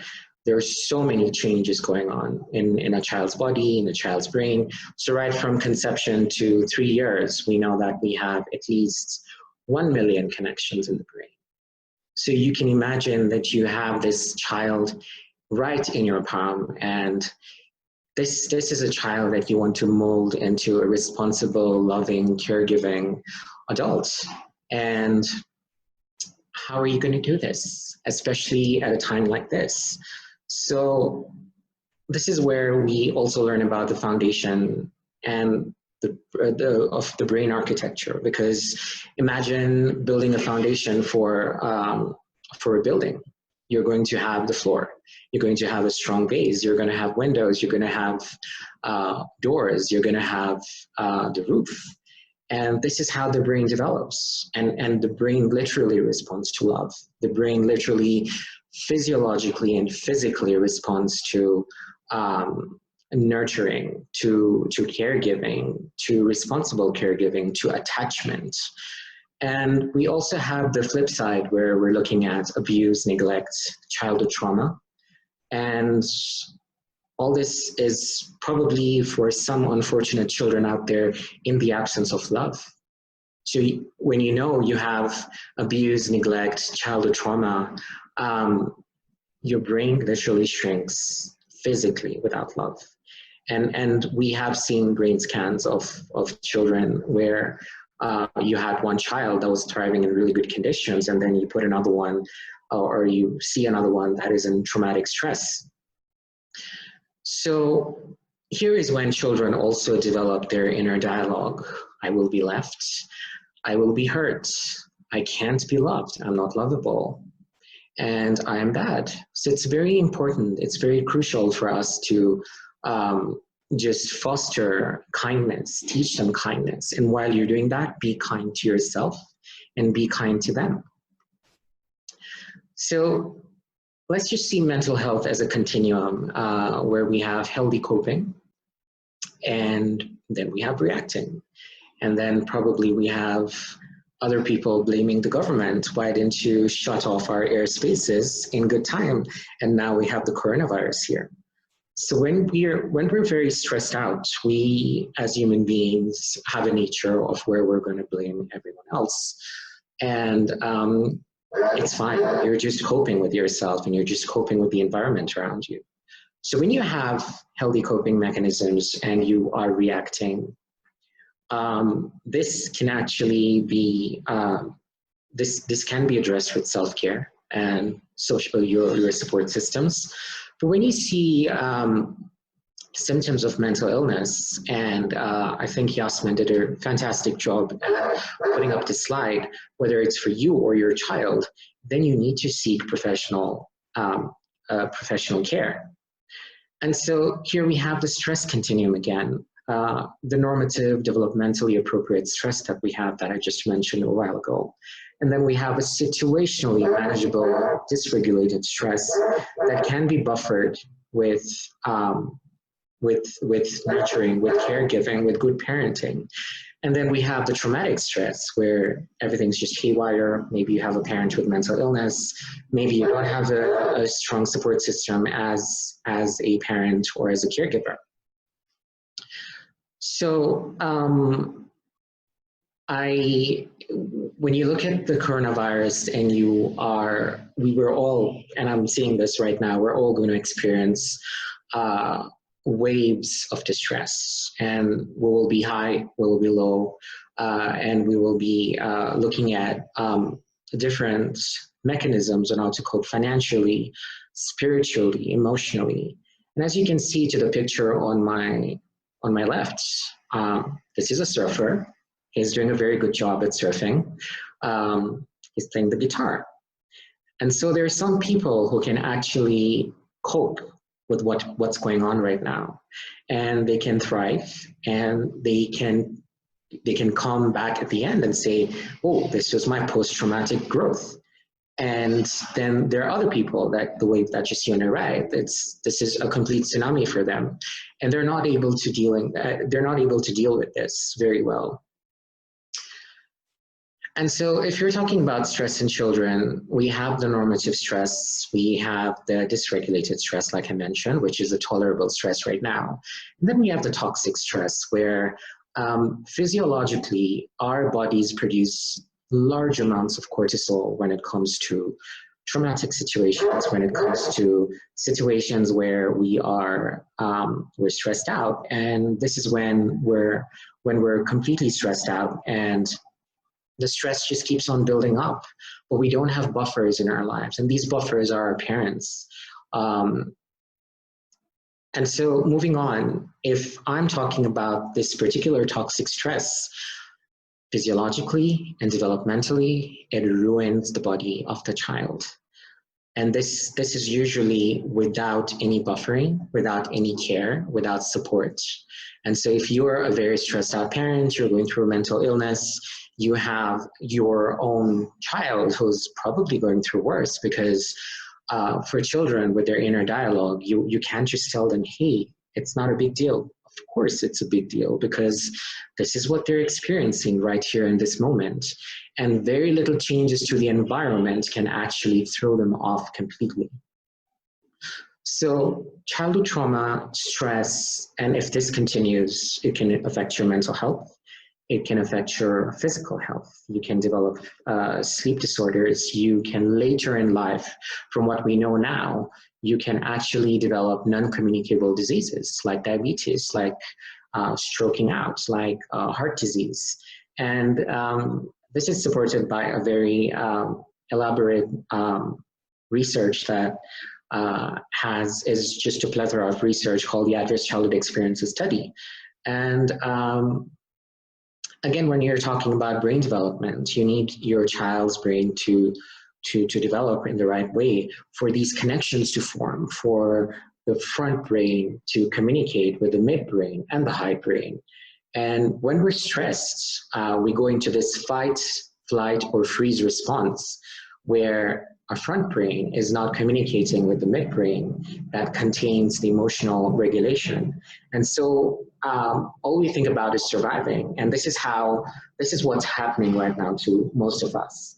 there are so many changes going on in a child's body, in a child's brain. So right from conception to 3 years, we know that we have at least 1 million connections in the brain. So you can imagine that you have this child right in your palm, and this is a child that you want to mold into a responsible, loving, caregiving adult. And how are you going to do this, especially at a time like this? So this is where we also learn about the foundation and the brain architecture. Because imagine building a foundation for a building. You're going to have the floor. You're going to have a strong base. You're going to have windows. You're going to have doors. You're going to have the roof. And this is how the brain develops. And the brain literally responds to love. The brain literally physiologically and physically responds to nurturing, to caregiving, to responsible caregiving, to attachment. And we also have the flip side where we're looking at abuse, neglect, childhood trauma. And all this is probably for some unfortunate children out there in the absence of love. So when you know you have abuse, neglect, childhood trauma, your brain literally shrinks physically without love. And we have seen brain scans of children where you had one child that was thriving in really good conditions, and then you put another one, or you see another one that is in traumatic stress. So here is when children also develop their inner dialogue. I will be left. I will be hurt. I can't be loved. I'm not lovable. And I am bad. So it's very important. It's very crucial for us to just foster kindness, teach them kindness. And while you're doing that, be kind to yourself and be kind to them. So let's just see mental health as a continuum where we have healthy coping, and then we have reacting. And then probably we have other people blaming the government. Why didn't you shut off our airspaces in good time? And now we have the coronavirus here. So when we're very stressed out, we as human beings have a nature of where we're going to blame everyone else. And it's fine. You're just coping with yourself, and you're just coping with the environment around you. So when you have healthy coping mechanisms and you are reacting, this can actually be, this can be addressed with self-care and social, your support systems. But when you see symptoms of mental illness, and I think Yasmin did a fantastic job at putting up the slide, whether it's for you or your child, then you need to seek professional care. And so here we have the stress continuum again, the normative, developmentally appropriate stress that we have that I just mentioned a while ago. And then we have a situationally manageable, dysregulated stress that can be buffered with nurturing, with caregiving, with good parenting. And then we have the traumatic stress where everything's just haywire. Maybe you have a parent with mental illness. Maybe you don't have a strong support system as a parent or as a caregiver. So when you look at the coronavirus and we were all, and I'm seeing this right now, we're all going to experience waves of distress, and we will be high, we will be low, and we will be looking at different mechanisms on how to cope financially, spiritually, emotionally. And as you can see to the picture on my left, this is a surfer. He's doing a very good job at surfing. He's playing the guitar. And so there are some people who can actually cope with what's going on right now, and they can thrive, and they can come back at the end and say, oh, this was my post-traumatic growth. And then there are other people that the wave that you see on the right, this is a complete tsunami for them, and they're not able to deal with this very well. And so if you're talking about stress in children, we have the normative stress, we have the dysregulated stress, like I mentioned, which is a tolerable stress right now. And then we have the toxic stress, where physiologically our bodies produce large amounts of cortisol when it comes to traumatic situations, when it comes to situations where we're stressed out. And this is when we're completely stressed out, and the stress just keeps on building up, but we don't have buffers in our lives. And these buffers are our parents. And so moving on, if I'm talking about this particular toxic stress, physiologically and developmentally, it ruins the body of the child. And this is usually without any buffering, without any care, without support. And so if you're a very stressed out parent, you're going through a mental illness, you have your own child who's probably going through worse, because for children with their inner dialogue, you can't just tell them, hey, it's not a big deal. Of course it's a big deal, because this is what they're experiencing right here in this moment. And very little changes to the environment can actually throw them off completely. So childhood trauma, stress, and if this continues, it can affect your mental health. It can affect your physical health. You can develop sleep disorders. You can later in life, from what we know now, you can actually develop non-communicable diseases like diabetes, like stroking out, like heart disease. And this is supported by a very elaborate research that is just a plethora of research called the Adverse Childhood Experiences Study. And again, when you're talking about brain development, you need your child's brain to develop in the right way for these connections to form, for the front brain to communicate with the midbrain and the hindbrain. And when we're stressed, we go into this fight, flight, or freeze response where our front brain is not communicating with the midbrain that contains the emotional regulation. And so all we think about is surviving. And this is what's happening right now to most of us.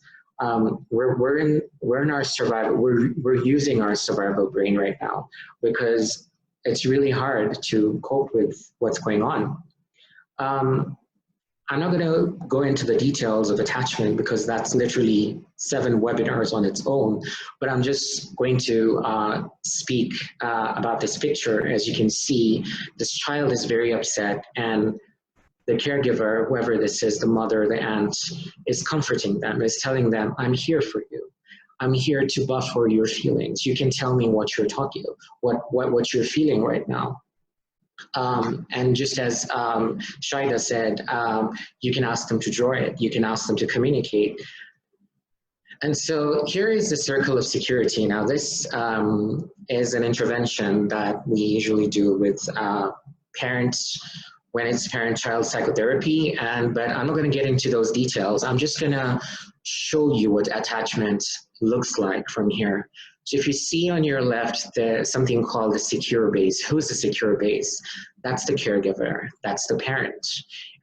We're in our survival, we're using our survival brain right now, because it's really hard to cope with what's going on. I'm not going to go into the details of attachment, because that's literally 7 webinars on its own, but I'm just going to speak about this picture. As you can see, this child is very upset, and the caregiver, whoever this is, the mother, the aunt, is comforting them, is telling them, I'm here for you. I'm here to buffer your feelings. You can tell me what you're what you're feeling right now. And just as Shaida said, you can ask them to draw it, you can ask them to communicate. And so here is the circle of security. Now this is an intervention that we usually do with parents when it's parent-child psychotherapy, but I'm not going to get into those details. I'm just going to show you what attachment looks like from here. So if you see on your left, there's something called the secure base. Who's the secure base? That's the caregiver, that's the parent.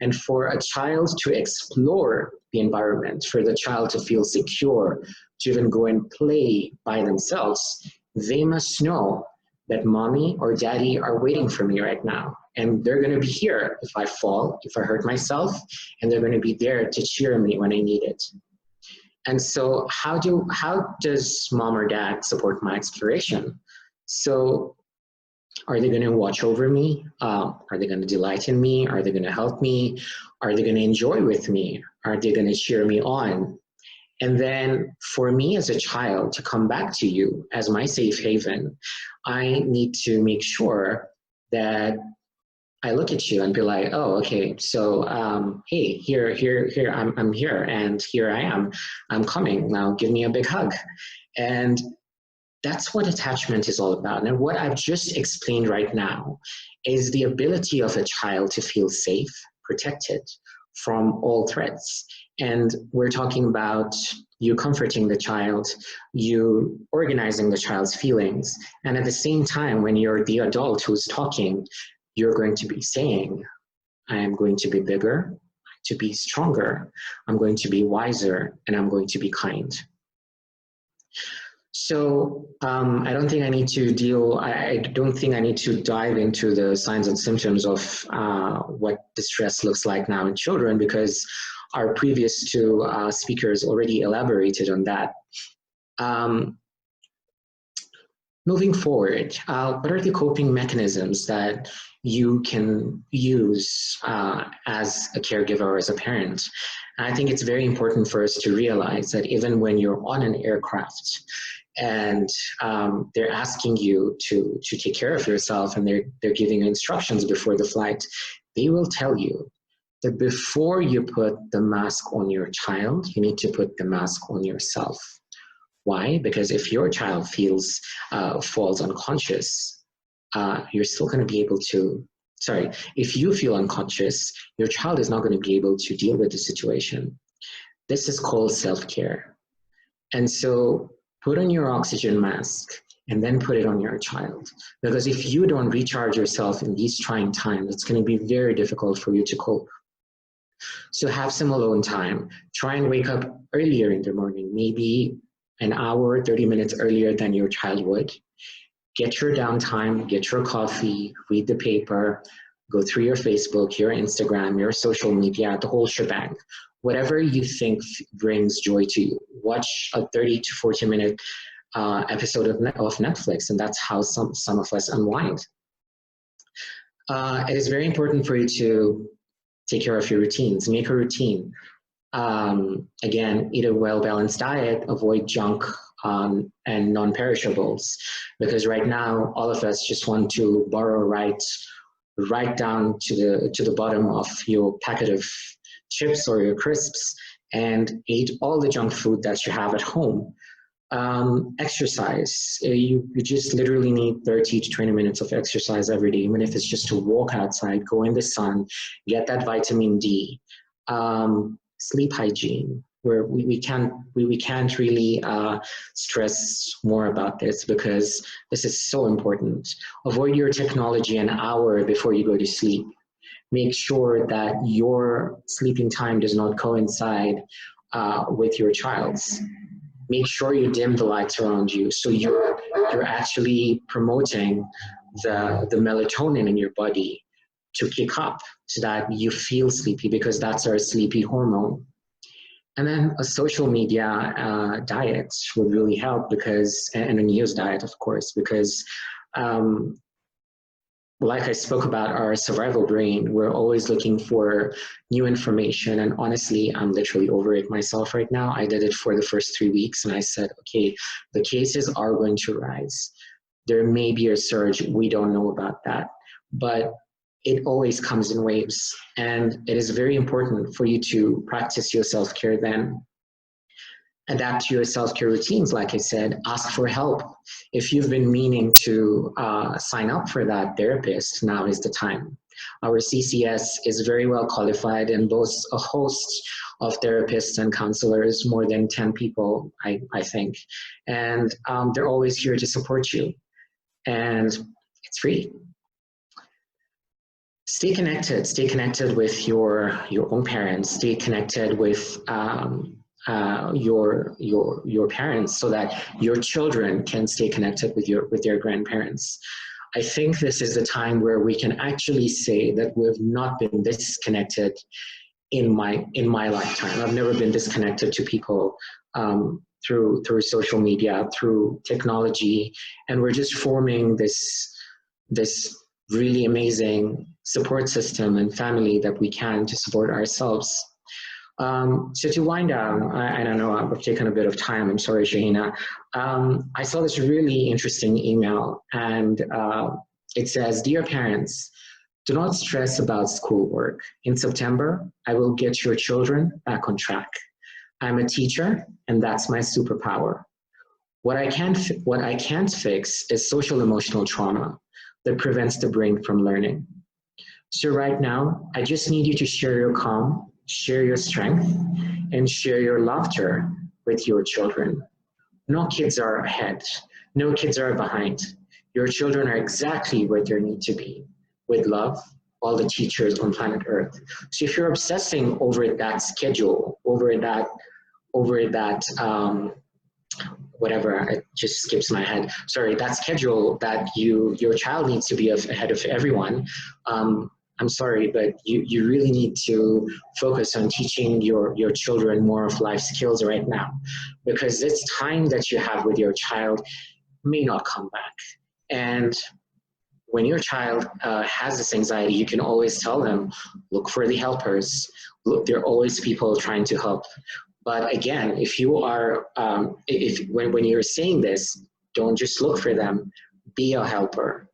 And for a child to explore the environment, for the child to feel secure, to even go and play by themselves, they must know that mommy or daddy are waiting for me right now. And they're gonna be here if I fall, if I hurt myself, and they're gonna be there to cheer me when I need it. And so how does mom or dad support my exploration? So are they gonna watch over me? Are they gonna delight in me? Are they gonna help me? Are they gonna enjoy with me? Are they gonna cheer me on? And then for me as a child to come back to you as my safe haven, I need to make sure that I look at you and be like, oh, okay, so hey, here, I'm here, and here I am. I'm coming, now give me a big hug. And that's what attachment is all about. And what I've just explained right now is the ability of a child to feel safe, protected from all threats. And we're talking about you comforting the child, you organizing the child's feelings, and at the same time, when you're the adult who's talking, you're going to be saying, I am going to be bigger, to be stronger, I'm going to be wiser, and I'm going to be kind. So I don't think I need to dive into the signs and symptoms of what distress looks like now in children, because our previous 2 speakers already elaborated on that. Moving forward, what are the coping mechanisms that you can use as a caregiver or as a parent? And I think it's very important for us to realize that even when you're on an aircraft, and they're asking you to take care of yourself, and they're giving you instructions before the flight, they will tell you that before you put the mask on your child, you need to put the mask on yourself. Why? Because if your child falls unconscious, you're still going to be able to, if you feel unconscious, your child is not going to be able to deal with the situation. This is called self-care. And so put on your oxygen mask and then put it on your child. Because if you don't recharge yourself in these trying times, it's going to be very difficult for you to cope. So have some alone time. Try and wake up earlier in the morning, maybe an hour, 30 minutes earlier than your child would. Get your downtime, get your coffee, read the paper, go through your Facebook, your Instagram, your social media, the whole shebang. Whatever you think brings joy to you. Watch a 30 to 40 minute episode of Netflix, and that's how some of us unwind. It is very important for you to take care of your routines. Make a routine. Again, eat a well-balanced diet, avoid junk and non-perishables, because right now all of us just want to borrow right down to the bottom of your packet of chips or your crisps and eat all the junk food that you have at home. Exercise. You just literally need 30 to 20 minutes of exercise every day, even if it's just to walk outside, go in the sun, get that vitamin D. Sleep hygiene, where we can't really stress more about this, because this is so important. Avoid your technology an hour before you go to sleep. Make sure that your sleeping time does not coincide with your child's. Make sure you dim the lights around you, so you're actually promoting the melatonin in your body to kick up so that you feel sleepy, because that's our sleepy hormone. And then a social media diet would really help, because, and a news diet, of course, because like I spoke about, our survival brain, we're always looking for new information. And honestly, I'm literally over it myself right now. I did it for the first 3 weeks, and I said, okay, the cases are going to rise. There may be a surge. We don't know about that. But it always comes in waves. And it is very important for you to practice your self-care then. Adapt to your self-care routines, like I said. Ask for help. If you've been meaning to sign up for that therapist, now is the time. Our CCS is very well qualified and boasts a host of therapists and counselors, more than 10 people, I think. And they're always here to support you. And it's free. Stay connected with your own parents. Stay connected with your parents, so that your children can stay connected with their grandparents. I think this is the time where we can actually say that we've not been disconnected in my lifetime. I've never been disconnected to people through social media, through technology, and we're just forming this really amazing support system and family that we can to support ourselves. So to wind down, I don't know, I've taken a bit of time, I'm sorry, Shahina. I saw this really interesting email, and it says, "Dear parents, do not stress about schoolwork. In September, I will get your children back on track. I'm a teacher, and that's my superpower. What I can't fix is social emotional trauma that prevents the brain from learning. So right now, I just need you to share your calm, share your strength, and share your laughter with your children. No kids are ahead. No kids are behind. Your children are exactly where they need to be. With love, all the teachers on planet Earth." So if you're obsessing over that schedule, over that whatever, it just skips my head. Sorry, that schedule that your child needs to be ahead of everyone. I'm sorry, but you really need to focus on teaching your children more of life skills right now, because this time that you have with your child may not come back. And when your child has this anxiety, you can always tell them, look for the helpers. Look, there are always people trying to help. But again, if you are, when you're saying this, don't just look for them, be a helper.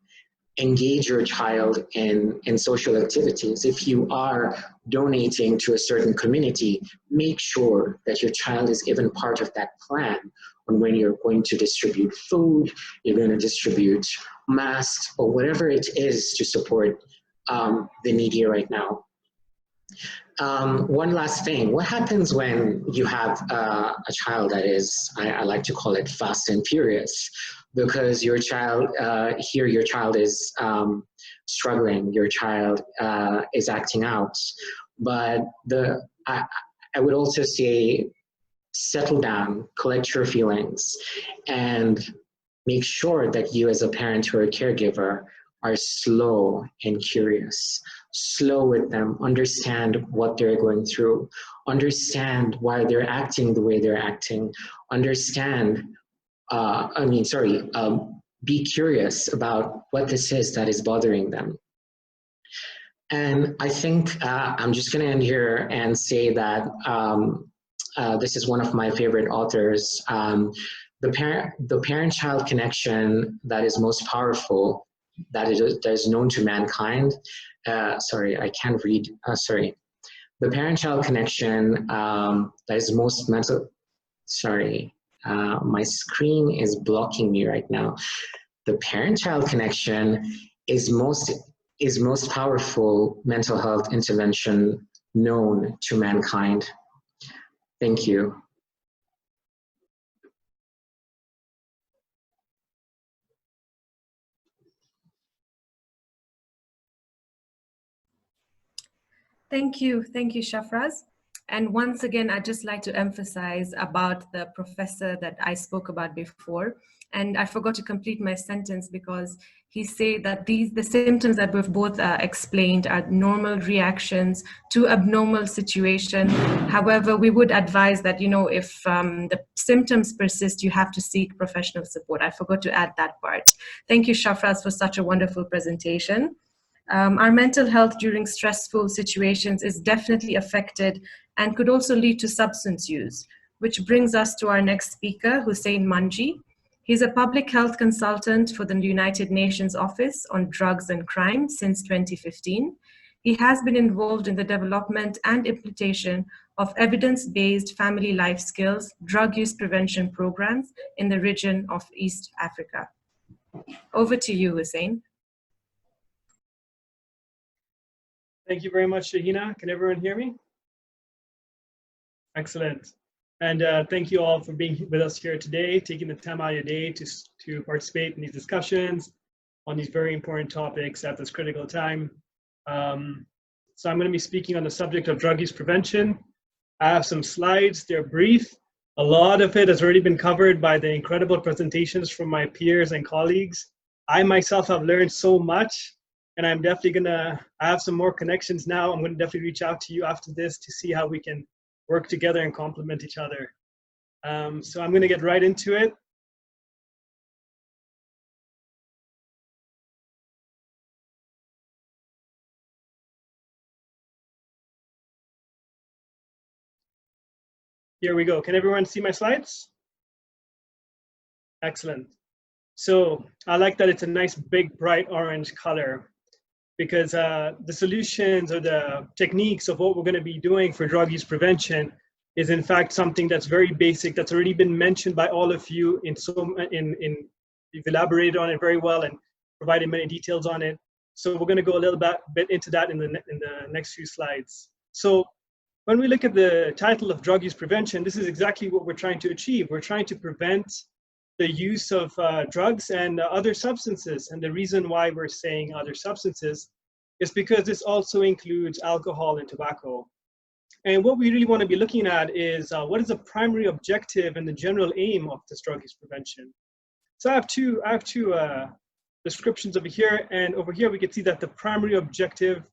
Engage your child in social activities. If you are donating to a certain community, make sure that your child is even part of that plan on when you're going to distribute food, you're going to distribute masks, or whatever it is to support the needy right now. One last thing, what happens when you have a child that is, I like to call it fast and furious, because your child, your child is struggling, your child is acting out. But I would also say, settle down, collect your feelings, and make sure that you as a parent or a caregiver are slow and curious. Slow with them, understand what they're going through, understand why they're acting the way they're acting, understand, be curious about what this is that is bothering them. And I think I'm just gonna end here and say that this is one of my favorite authors. The parent-child connection that is most powerful, that is known to mankind. Sorry, I can't read, sorry. The parent-child connection that is most my screen is blocking me right now. The parent-child connection is most powerful mental health intervention known to mankind. Thank you. Thank you, Shafraz. And once again, I'd just like to emphasize about the professor that I spoke about before. And I forgot to complete my sentence because he said that the symptoms that we've both explained are normal reactions to abnormal situation. However, we would advise that, if the symptoms persist, you have to seek professional support. I forgot to add that part. Thank you, Shafraz, for such a wonderful presentation. Our mental health during stressful situations is definitely affected and could also lead to substance use, which brings us to our next speaker, Hussein Manji. He's a public health consultant for the United Nations Office on Drugs and Crime since 2015. He has been involved in the development and implementation of evidence-based family life skills, drug use prevention programs in the region of East Africa. Over to you, Hussein. Thank you very much, Shahina. Can everyone hear me? Excellent. And thank you all for being with us here today, taking the time out of your day to participate in these discussions on these very important topics at this critical time. So I'm going to be speaking on the subject of drug use prevention. I have some slides, they're brief. A lot of it has already been covered by the incredible presentations from my peers and colleagues. I myself have learned so much. And I'm definitely I have some more connections now. I'm gonna definitely reach out to you after this to see how we can work together and complement each other. So I'm gonna get right into it. Here we go. Can everyone see my slides? Excellent. So I like that it's a nice, big, bright orange color, because the solutions or the techniques of what we're going to be doing for drug use prevention is in fact something that's very basic, that's already been mentioned by all of you you've elaborated on it very well and provided many details on it. So we're going to go a little bit into that in the next few slides. So when we look at the title of drug use prevention, this is exactly what we're trying to achieve. We're trying to prevent the use of drugs and other substances. And the reason why we're saying other substances is because this also includes alcohol and tobacco. And what we really want to be looking at is what is the primary objective and the general aim of this drug use prevention. So I have two descriptions over here, and over here we can see that the primary objective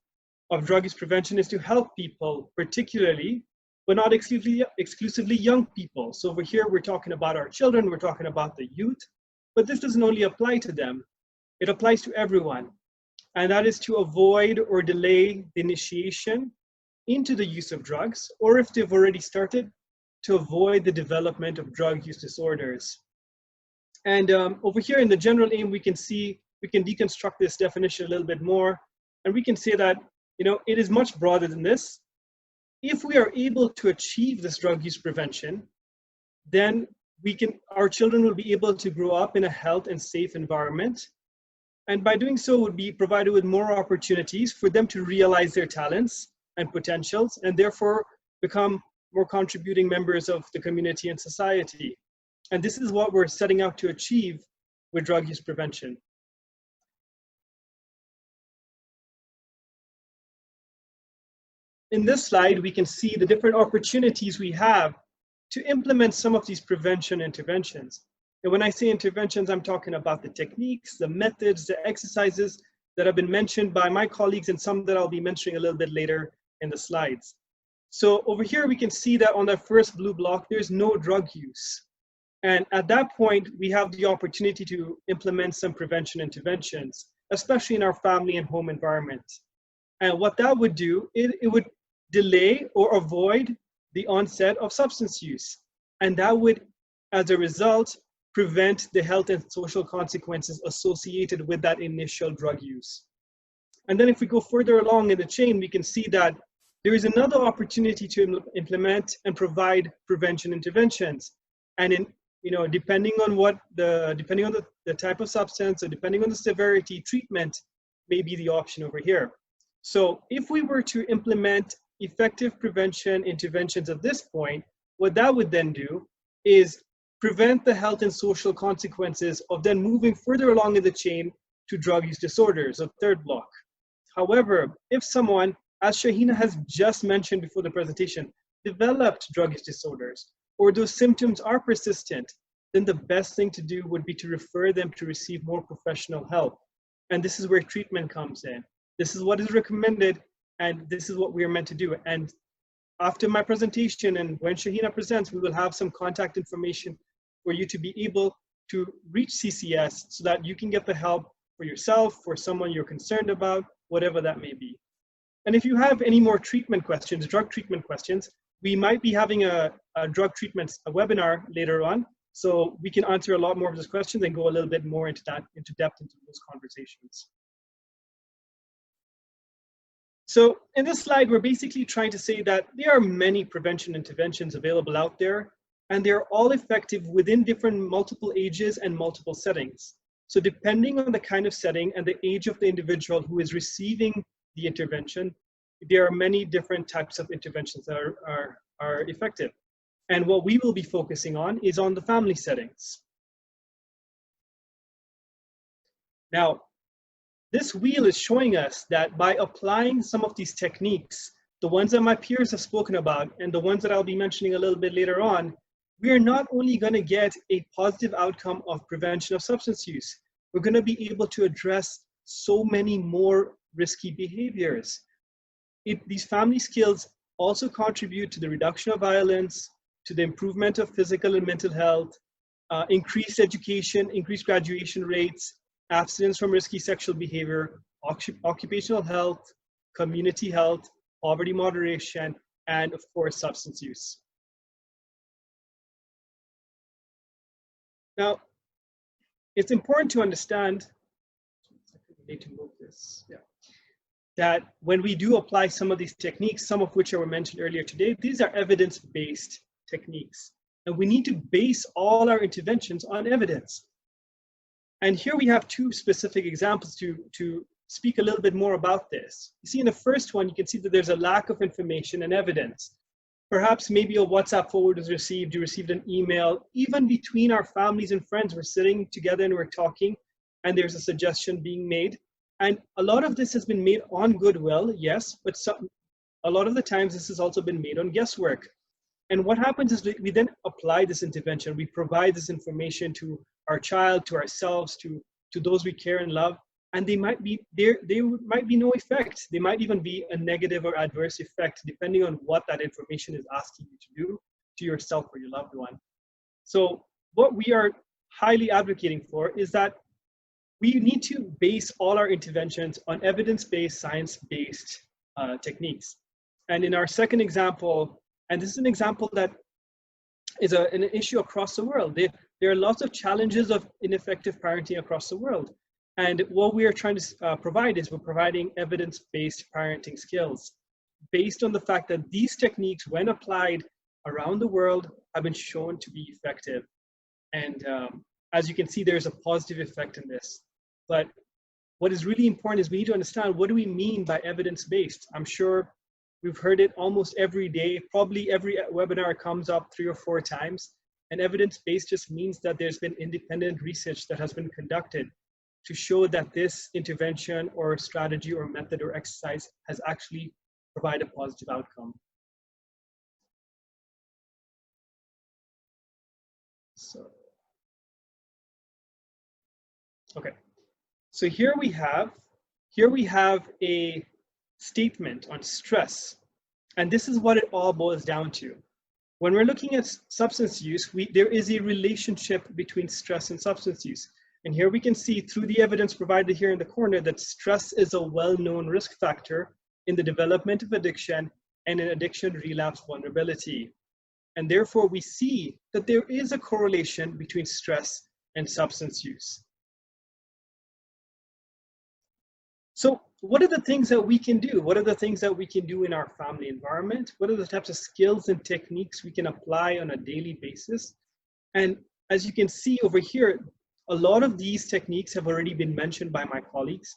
of drug use prevention is to help people, particularly but not exclusively young people. So over here, we're talking about our children, we're talking about the youth, but this doesn't only apply to them. It applies to everyone. And that is to avoid or delay the initiation into the use of drugs, or if they've already started, to avoid the development of drug use disorders. And over here in the general aim, we can deconstruct this definition a little bit more, and we can say that, you know, it is much broader than this. If we are able to achieve this drug use prevention, then our children will be able to grow up in a healthy and safe environment. And by doing so, would be provided with more opportunities for them to realize their talents and potentials, and therefore become more contributing members of the community and society. And this is what we're setting out to achieve with drug use prevention. In this slide, we can see the different opportunities we have to implement some of these prevention interventions. And when I say interventions, I'm talking about the techniques, the methods, the exercises that have been mentioned by my colleagues, and some that I'll be mentioning a little bit later in the slides. So over here, we can see that on that first blue block, there's no drug use. And at that point, we have the opportunity to implement some prevention interventions, especially in our family and home environment. And what that would do, it would delay or avoid the onset of substance use. And that would, as a result, prevent the health and social consequences associated with that initial drug use. And then if we go further along in the chain, we can see that there is another opportunity to implement and provide prevention interventions. And in, you know, depending on the type of substance, or depending on the severity, treatment may be the option over here. So if we were to implement effective prevention interventions at this point, what that would then do is prevent the health and social consequences of then moving further along in the chain to drug use disorders, a third block. However, if someone, as Shahina has just mentioned before the presentation, developed drug use disorders, or those symptoms are persistent, then the best thing to do would be to refer them to receive more professional help. And this is where treatment comes in. This is what is recommended, and this is what we are meant to do. And after my presentation, and when Shahina presents, we will have some contact information for you to be able to reach CCS so that you can get the help for yourself, for someone you're concerned about, whatever that may be. And if you have any more treatment questions, drug treatment questions, we might be having a drug treatment webinar later on, so we can answer a lot more of those questions and go a little bit more into depth into those conversations. So in this slide, we're basically trying to say that there are many prevention interventions available out there, and they're all effective within different multiple ages and multiple settings. So depending on the kind of setting and the age of the individual who is receiving the intervention, there are many different types of interventions that are effective. And what we will be focusing on is on the family settings. Now, this wheel is showing us that by applying some of these techniques, the ones that my peers have spoken about and the ones that I'll be mentioning a little bit later on, we are not only going to get a positive outcome of prevention of substance use, we're going to be able to address so many more risky behaviors. These family skills also contribute to the reduction of violence, to the improvement of physical and mental health, increased education, increased graduation rates, abstinence from risky sexual behavior, occupational health, community health, poverty moderation, and of course, substance use. Now, it's important to understand, I need to move this, yeah, that when we do apply some of these techniques, some of which were mentioned earlier today, these are evidence-based techniques. And we need to base all our interventions on evidence. And here we have two specific examples to speak a little bit more about this. You see in the first one, you can see that there's a lack of information and evidence. Perhaps maybe a WhatsApp forward was received, you received an email, even between our families and friends, we're sitting together and we're talking, and there's a suggestion being made. And a lot of this has been made on goodwill, yes, but a lot of the times this has also been made on guesswork. And what happens is we then apply this intervention, we provide this information to our child, to ourselves, to those we care and love, and they might be no effect. They might even be a negative or adverse effect, depending on what that information is asking you to do to yourself or your loved one. So what we are highly advocating for is that we need to base all our interventions on evidence-based, science-based techniques. And in our second example, and this is an example that an issue across the world. There are lots of challenges of ineffective parenting across the world. And what we are trying to provide is we're providing evidence-based parenting skills based on the fact that these techniques, when applied around the world, have been shown to be effective. And as you can see, there's a positive effect in this. But what is really important is we need to understand, what do we mean by evidence-based? I'm sure we've heard it almost every day. Probably every webinar comes up 3 or 4 times. And evidence-based just means that there's been independent research that has been conducted to show that this intervention or strategy or method or exercise has actually provided a positive outcome. So, okay. So here we have a statement on stress. And this is what it all boils down to. When we're looking at substance use, there is a relationship between stress and substance use. And here we can see through the evidence provided here in the corner that stress is a well-known risk factor in the development of addiction and in addiction relapse vulnerability. And therefore we see that there is a correlation between stress and substance use. So what are the things that we can do? What are the things that we can do in our family environment? What are the types of skills and techniques we can apply on a daily basis? And as you can see over here, a lot of these techniques have already been mentioned by my colleagues.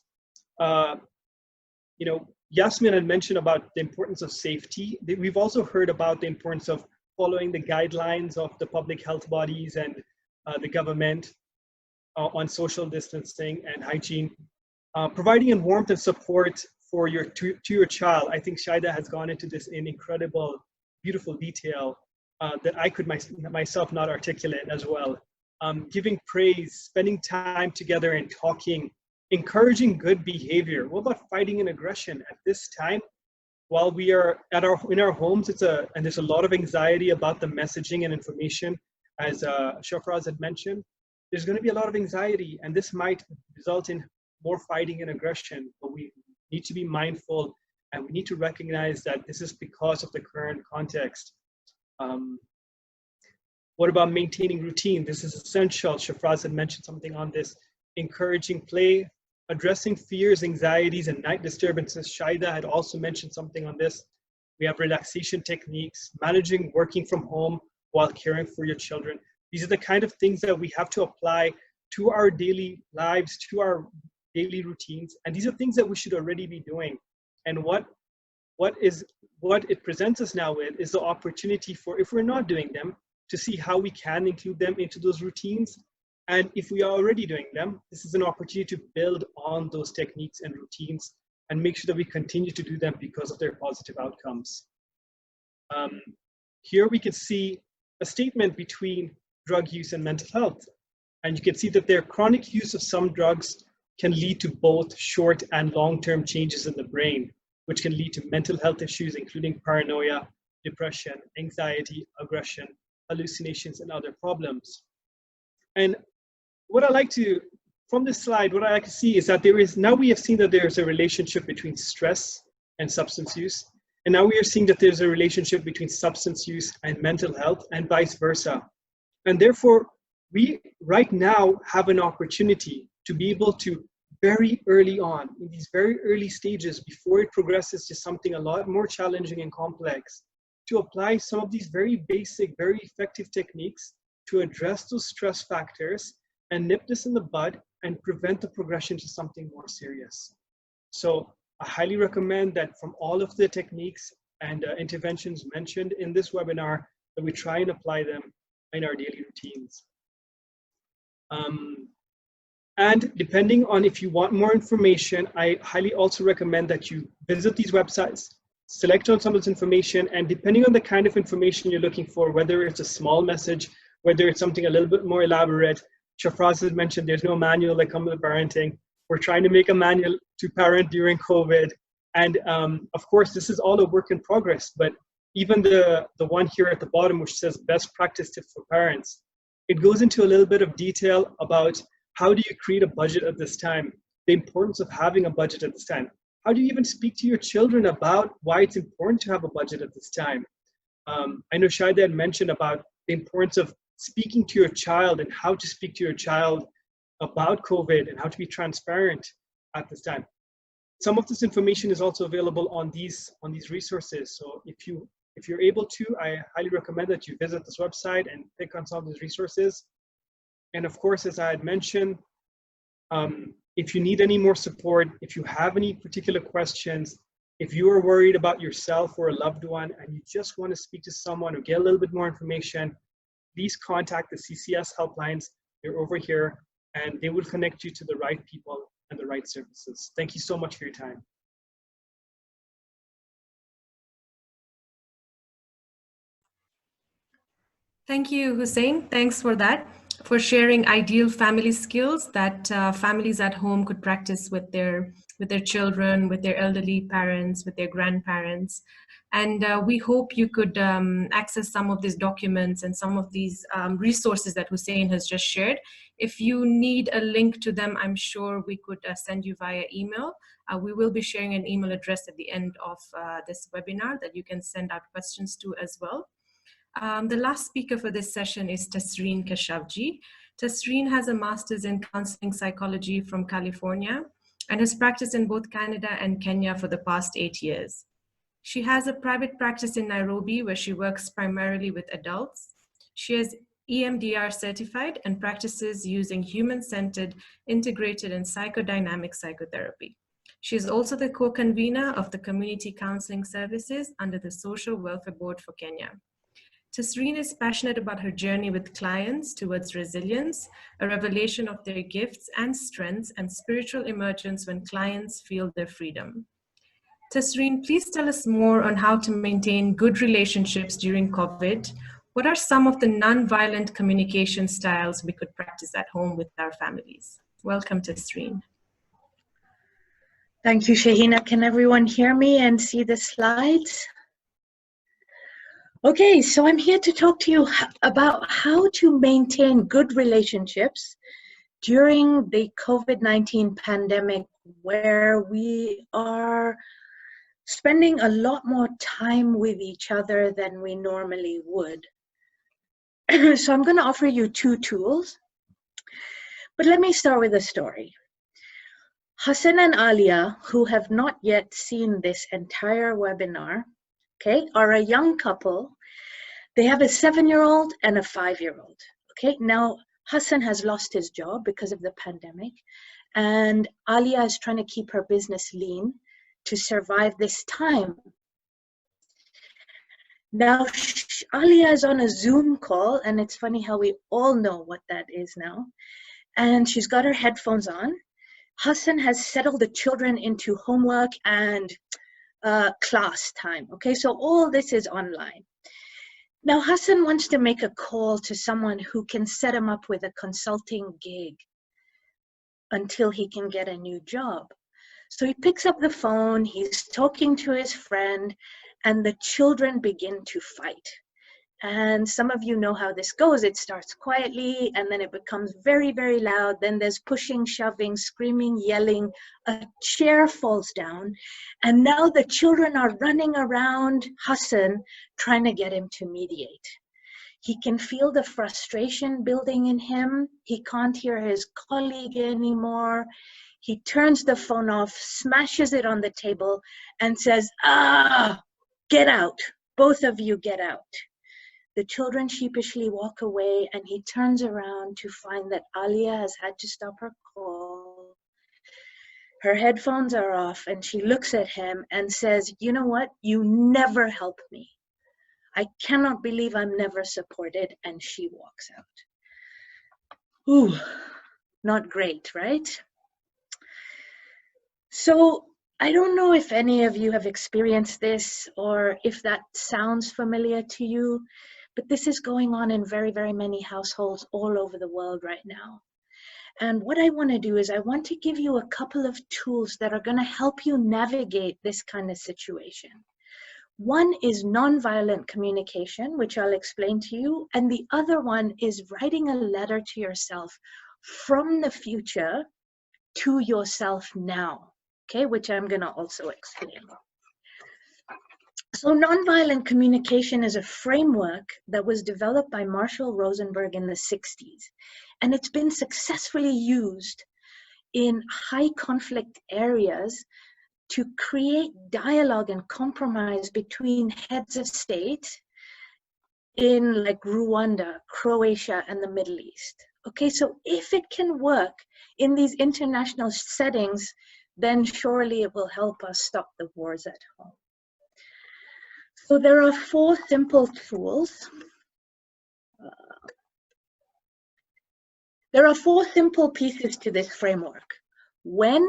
You know, Yasmin had mentioned about the importance of safety. We've also heard about the importance of following the guidelines of the public health bodies and the government on social distancing and hygiene. Providing warmth and support for to your child. I think Shaida has gone into this in incredible, beautiful detail that I could myself not articulate as well. Giving praise, spending time together and talking, encouraging good behavior. What about fighting and aggression at this time? While we are in our homes, and there's a lot of anxiety about the messaging and information, as Shafraz had mentioned. There's going to be a lot of anxiety, and this might result in more fighting and aggression. But we need to be mindful, and we need to recognize that this is because of the current context. What about maintaining routine? This is essential. Shafraz had mentioned something on this. Encouraging play, addressing fears, anxieties, and night disturbances. Shaida had also mentioned something on this. We have relaxation techniques, managing working from home while caring for your children. These are the kind of things that we have to apply to our daily lives, to our daily routines. And these are things that we should already be doing. And what it presents us now with is the opportunity for, if we're not doing them, to see how we can include them into those routines. And if we are already doing them, this is an opportunity to build on those techniques and routines and make sure that we continue to do them because of their positive outcomes. Here we can see a statement between drug use and mental health. And you can see that their chronic use of some drugs can lead to both short and long-term changes in the brain, which can lead to mental health issues, including paranoia, depression, anxiety, aggression, hallucinations, and other problems. And what I like to, from this slide, what I like to see is that now we have seen that there's a relationship between stress and substance use. And now we are seeing that there's a relationship between substance use and mental health and vice versa. And therefore, we right now have an opportunity to be able to very early on, in these very early stages, before it progresses to something a lot more challenging and complex, to apply some of these very basic, very effective techniques to address those stress factors and nip this in the bud and prevent the progression to something more serious. So I highly recommend that from all of the techniques and interventions mentioned in this webinar, that we try and apply them in our daily routines. And depending on if you want more information, I highly also recommend that you visit these websites, select on some of this information, and depending on the kind of information you're looking for, whether it's a small message, whether it's something a little bit more elaborate. Shafraz has mentioned there's no manual that comes with parenting. We're trying to make a manual to parent during COVID. And of course, this is all a work in progress, but even the one here at the bottom, which says best practice tips for parents, it goes into a little bit of detail about how do you create a budget at this time, the importance of having a budget at this time. How do you even speak to your children about why it's important to have a budget at this time? I know Shaida had mentioned about the importance of speaking to your child and how to speak to your child about COVID and how to be transparent at this time. Some of this information is also available on these resources. So if you're able to, I highly recommend that you visit this website and click on some of these resources. And of course, as I had mentioned, if you need any more support, if you have any particular questions, if you are worried about yourself or a loved one and you just want to speak to someone or get a little bit more information, please contact the CCS helplines. They're over here and they will connect you to the right people and the right services. Thank you so much for your time. Thank you, Hussein. Thanks for that, for sharing ideal family skills that families at home could practice with their children, with their elderly parents, with their grandparents. And we hope you could access some of these documents and some of these resources that Hussein has just shared. If you need a link to them, I'm sure we could send you via email. We will be sharing an email address at the end of this webinar that you can send out questions to as well. The last speaker for this session is Tasreen Kashavji. Tasreen has a master's in counseling psychology from California and has practiced in both Canada and Kenya for the past 8 years. She has a private practice in Nairobi where she works primarily with adults. She is EMDR certified and practices using human-centered, integrated, and psychodynamic psychotherapy. She is also the co-convener of the Community Counseling Services under the Social Welfare Board for Kenya. Tasreen is passionate about her journey with clients towards resilience, a revelation of their gifts and strengths, and spiritual emergence when clients feel their freedom. Tasreen, please tell us more on how to maintain good relationships during COVID. What are some of the non-violent communication styles we could practice at home with our families? Welcome, Tasreen. Thank you, Shahina. Can everyone hear me and see the slides? Okay, so I'm here to talk to you about how to maintain good relationships during the COVID-19 pandemic, where we are spending a lot more time with each other than we normally would. So I'm going to offer you 2 tools, but let me start with a story. Hassan and Alia, who have not yet seen this entire webinar, okay, are a young couple. They have a 7-year-old and a 5-year-old. Okay, now Hassan has lost his job because of the pandemic, and Alia is trying to keep her business lean to survive this time. Now, Alia is on a Zoom call, and it's funny how we all know what that is now. And she's got her headphones on. Hassan has settled the children into homework and class time. Okay, so all this is online. Now, Hassan wants to make a call to someone who can set him up with a consulting gig until he can get a new job. So he picks up the phone, he's talking to his friend, and the children begin to fight. And some of you know how this goes. It starts quietly, and then it becomes very, very loud. Then there's pushing, shoving, screaming, yelling. A chair falls down. And now the children are running around Hassan, trying to get him to mediate. He can feel the frustration building in him. He can't hear his colleague anymore. He turns the phone off, smashes it on the table, and says, get out. Both of you get out. The children sheepishly walk away, and he turns around to find that Alia has had to stop her call. Her headphones are off, and she looks at him and says, you know what? You never help me. I cannot believe I'm never supported, and she walks out. Ooh, not great, right? So I don't know if any of you have experienced this or if that sounds familiar to you, but this is going on in very, very many households all over the world right now. And what I want to do is I want to give you a couple of tools that are going to help you navigate this kind of situation. One is nonviolent communication, which I'll explain to you. And the other one is writing a letter to yourself from the future to yourself now, okay, which I'm going to also explain. So nonviolent communication is a framework that was developed by Marshall Rosenberg in the 60s, and it's been successfully used in high conflict areas to create dialogue and compromise between heads of state in like Rwanda, Croatia, and the Middle East. Okay, so if it can work in these international settings, then surely it will help us stop the wars at home. So there are 4 simple tools. There are 4 simple pieces to this framework. When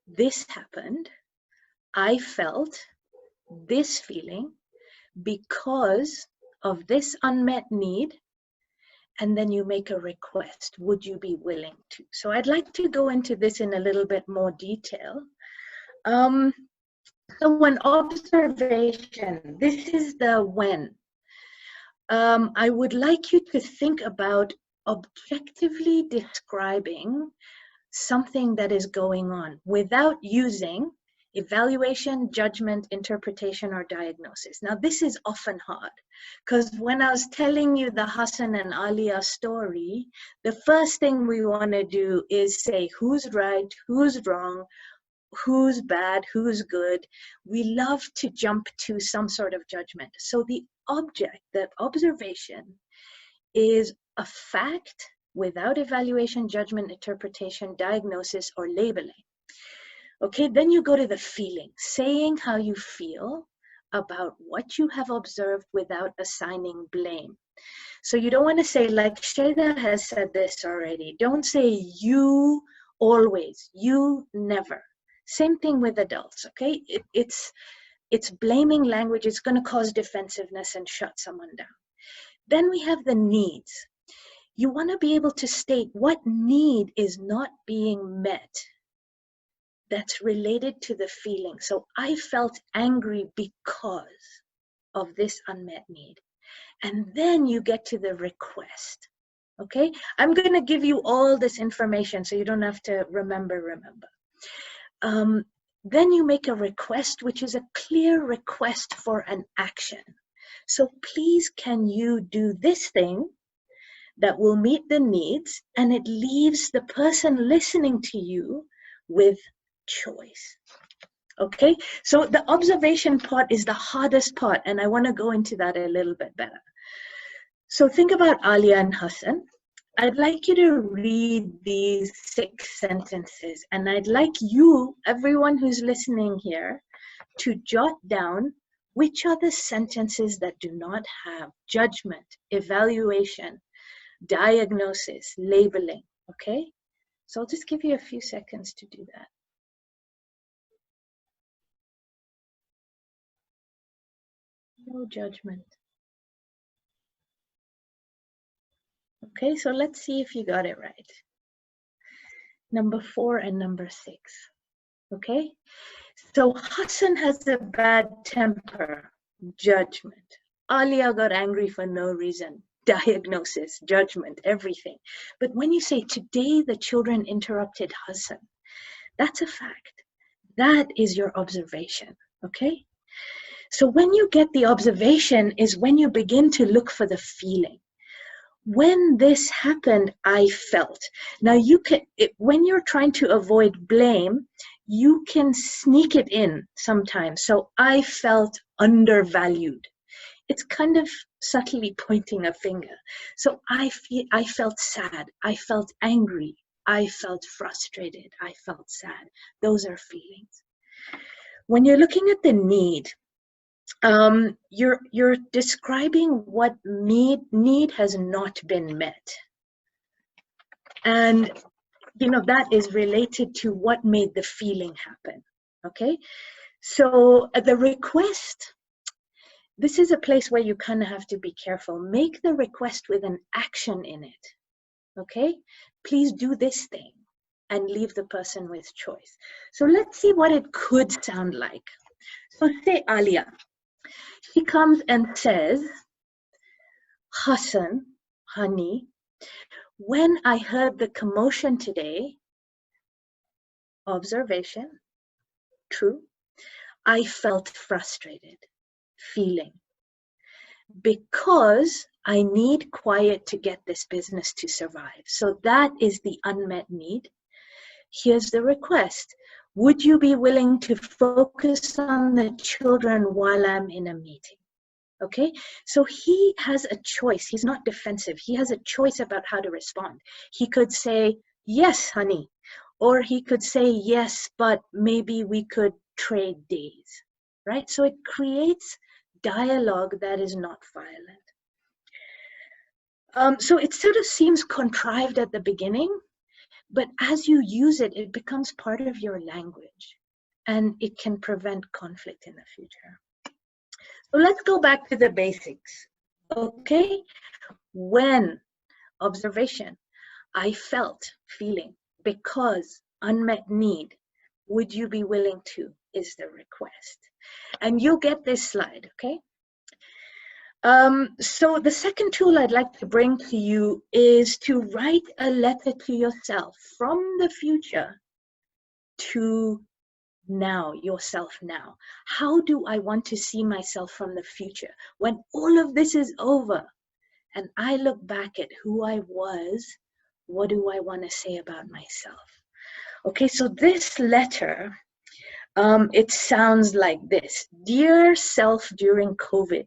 this happened, I felt this feeling because of this unmet need, and then you make a request. Would you be willing to? So I'd like to go into this in a little bit more detail. So an observation, this is the when. I would like you to think about objectively describing something that is going on without using evaluation, judgment, interpretation, or diagnosis. Now, this is often hard because when I was telling you the Hassan and Alia story, the first thing we want to do is say who's right, who's wrong, who's bad, who's good. We love to jump to some sort of judgment. So the object, the observation, is a fact without evaluation, judgment, interpretation, diagnosis, or labeling. Okay, then you go to the feeling, saying how you feel about what you have observed without assigning blame. So you don't want to say, like Shayda has said this already, don't say you always, you never. Same thing with adults, okay? It's blaming language. It's going to cause defensiveness and shut someone down. Then we have the needs. You want to be able to state what need is not being met that's related to the feeling. So I felt angry because of this unmet need. And then you get to the request, okay? I'm going to give you all this information so you don't have to remember. Then you make a request, which is a clear request for an action. So please, can you do this thing that will meet the needs? And it leaves the person listening to you with choice. Okay, so the observation part is the hardest part, and I want to go into that a little bit better. So think about Alia and Hassan. I'd like you to read these 6 sentences, and I'd like you, everyone who's listening here, to jot down which are the sentences that do not have judgment, evaluation, diagnosis, labeling, okay? So I'll just give you a few seconds to do that. No judgment. Okay, so let's see if you got it right. Number 4 and number 6. Okay, so Hassan has a bad temper, judgment. Alia got angry for no reason, diagnosis, judgment, everything. But when you say today the children interrupted Hassan, that's a fact. That is your observation, okay? So when you get the observation is when you begin to look for the feeling. When this happened, I felt. Now you can, when you're trying to avoid blame, you can sneak it in sometimes. So I felt undervalued. It's kind of subtly pointing a finger. So I felt sad. I felt angry. I felt frustrated. I felt sad. Those are feelings. When you're looking at the need, you're describing what need has not been met, and you know that is related to what made the feeling happen. Okay, so the request, this is a place where you kind of have to be careful. Make the request with an action in it. Okay, please do this thing, and leave the person with choice. So let's see what it could sound like. So say Alia. She comes and says, Hassan, honey, when I heard the commotion today, observation, true, I felt frustrated, feeling, because I need quiet to get this business to survive. So that is the unmet need. Here's the request. Would you be willing to focus on the children while I'm in a meeting? Okay, so he has a choice. He's not defensive. He has a choice about how to respond. He could say, yes, honey, or he could say, yes, but maybe we could trade days, right? So it creates dialogue that is not violent. So it sort of seems contrived at the beginning, but as you use it, it becomes part of your language, and it can prevent conflict in the future. So let's go back to the basics, okay? When, observation, I felt, feeling, because, unmet need, would you be willing to, is the request. And you'll get this slide, okay? So the second tool I'd like to bring to you is to write a letter to yourself from the future to now, yourself now. How do I want to see myself from the future? When all of this is over and I look back at who I was, what do I want to say about myself? Okay, so this letter, it sounds like this. Dear self during COVID,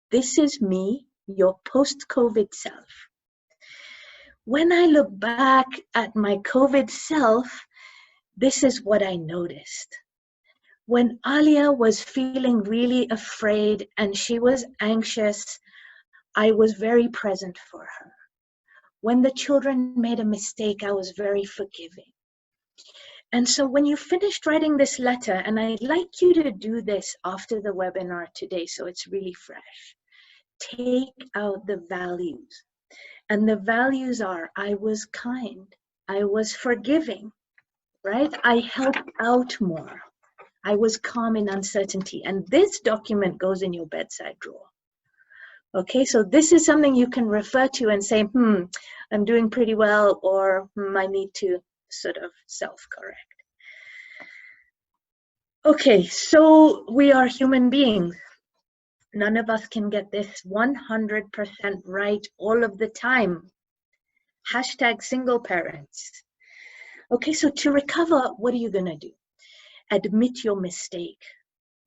this is me, your post-COVID self. When I look back at my COVID self, this is what I noticed. When Alia was feeling really afraid and she was anxious, I was very present for her. When the children made a mistake, I was very forgiving. And so when you finished writing this letter, and I'd like you to do this after the webinar today, so it's really fresh, take out the values. And the values are, I was kind, I was forgiving, right? I helped out more. I was calm in uncertainty. And this document goes in your bedside drawer. Okay, so this is something you can refer to and say, I'm doing pretty well, or I need to sort of self-correct. Okay, so we are human beings. None of us can get this 100% right all of the time. Hashtag single parents. Okay, so to recover, what are you gonna do? Admit your mistake.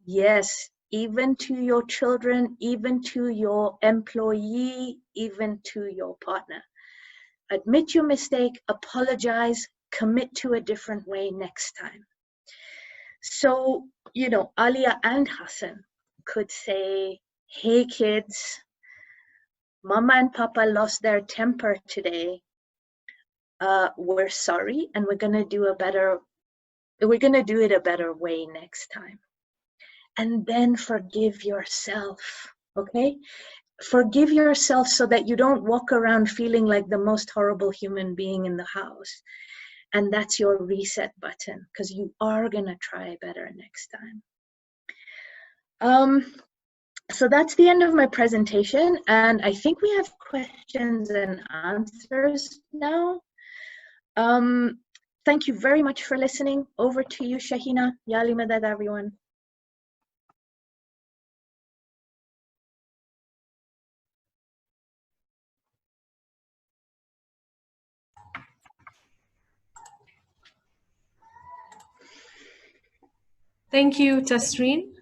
Yes, even to your children, even to your employee, even to your partner. Admit your mistake, apologize, commit to a different way next time. So, you know, Alia and Hassan could say, hey kids, Mama and Papa lost their temper today. We're sorry, and we're gonna do it a better way next time. And then forgive yourself, okay? Forgive yourself so that you don't walk around feeling like the most horrible human being in the house. And that's your reset button, because you are gonna try better next time. So that's the end of my presentation, and I think we have questions and answers now. Thank you very much for listening. Over to you, Shahina. Yali madad, everyone. Thank you, Tasreen.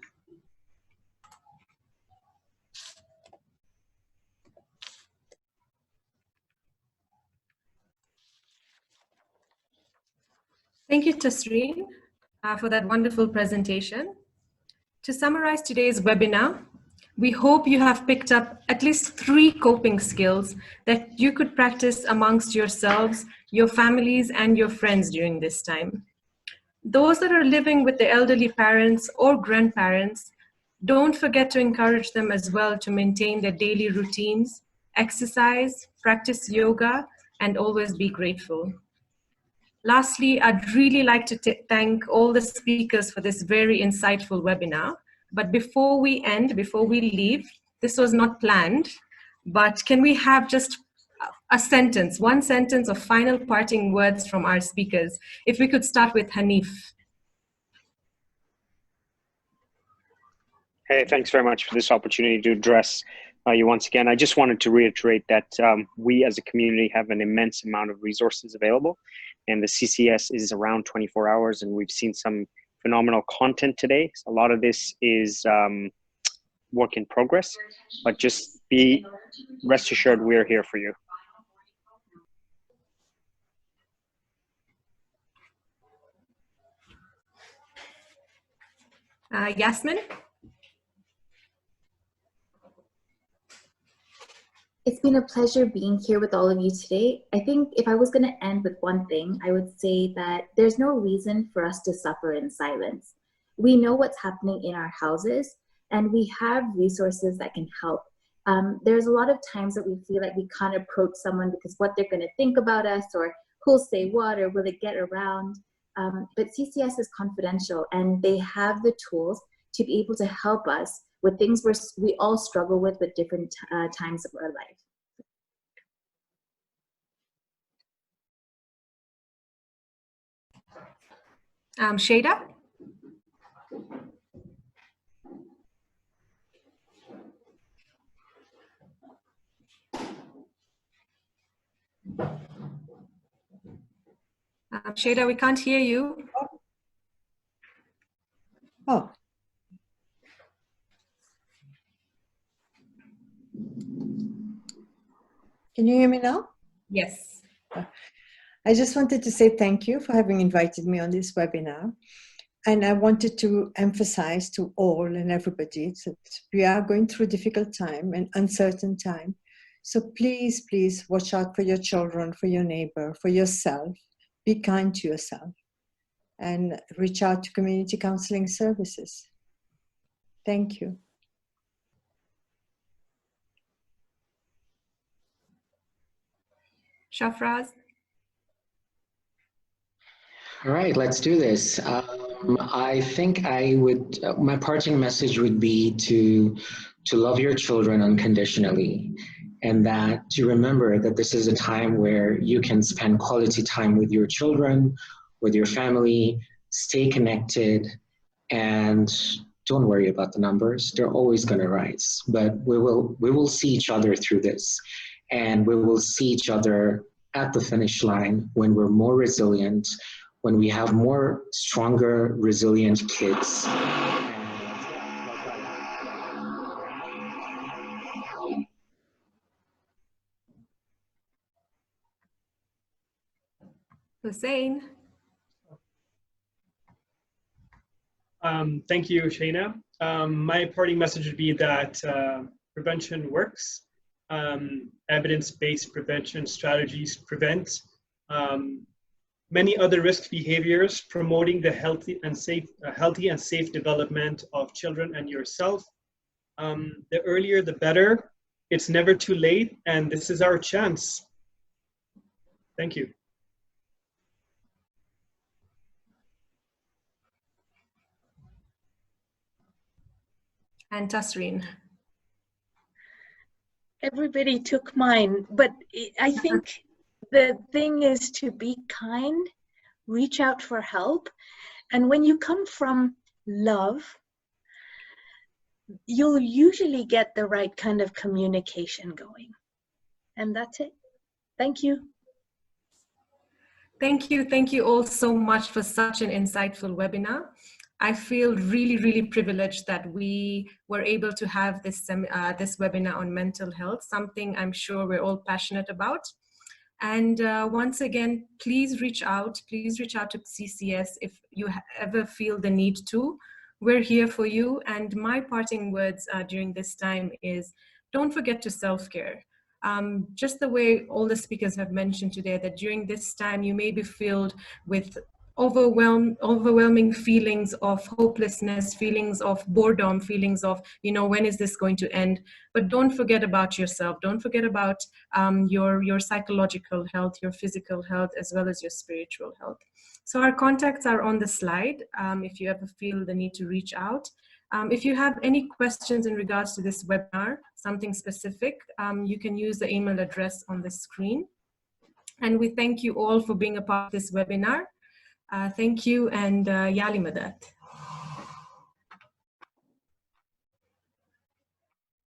Thank you, Tasreen, for that wonderful presentation. To summarize today's webinar, we hope you have picked up at least 3 coping skills that you could practice amongst yourselves, your families, and your friends during this time. Those that are living with the elderly parents or grandparents, don't forget to encourage them as well to maintain their daily routines, exercise, practice yoga, and always be grateful. Lastly, I'd really like to thank all the speakers for this very insightful webinar. But before we leave, this was not planned, but can we have just a sentence, one sentence of final parting words from our speakers? If we could start with Hanif. Hey, thanks very much for this opportunity to address you once again. I just wanted to reiterate that we as a community have an immense amount of resources available, and the CCS is around 24 hours, and we've seen some phenomenal content today. A lot of this is work in progress, but just rest assured we're here for you. Yasmin? It's been a pleasure being here with all of you today. I think if I was going to end with one thing, I would say that there's no reason for us to suffer in silence. We know what's happening in our houses, and we have resources that can help. There's a lot of times that we feel like we can't approach someone because what they're going to think about us, or who'll say what, or will it get around. But CCS is confidential, and they have the tools to be able to help us with things we all struggle with different times of our life. Shada? Shada, we can't hear you. Oh. Can you hear me now? Yes. I just wanted to say thank you for having invited me on this webinar. And I wanted to emphasize to all and everybody that we are going through a difficult time and uncertain time. So please, please watch out for your children, for your neighbor, for yourself. Be kind to yourself and reach out to community counseling services. Thank you. Shafraz? All right, let's do this. I think my parting message would be to love your children unconditionally, and that to remember that this is a time where you can spend quality time with your children, with your family, stay connected, and don't worry about the numbers. They're always going to rise, but we will see each other through this, and we will see each other at the finish line when we're more resilient, when we have more stronger, resilient kids. Hussein? Thank you, Shana. My parting message would be that prevention works. Evidence-based prevention strategies prevent many other risk behaviors, promoting the healthy and safe development of children and yourself. The earlier, the better. It's never too late, and this is our chance. Thank you. And Tasreen? Everybody took mine, but I think the thing is to be kind, reach out for help, and when you come from love, you'll usually get the right kind of communication going. And that's it. Thank you. Thank you. Thank you all so much for such an insightful webinar. I feel really, really privileged that we were able to have this webinar on mental health, something I'm sure we're all passionate about. And once again, please reach out to CCS if you ever feel the need to. We're here for you. And my parting words during this time is, don't forget to self-care. Just the way all the speakers have mentioned today, that during this time you may be filled with overwhelming feelings of hopelessness, feelings of boredom, feelings of, when is this going to end? But don't forget about yourself. Don't forget about your psychological health, your physical health, as well as your spiritual health. So our contacts are on the slide if you ever feel the need to reach out. If you have any questions in regards to this webinar, something specific, you can use the email address on the screen. And we thank you all for being a part of this webinar. Thank you, and Yali Madat.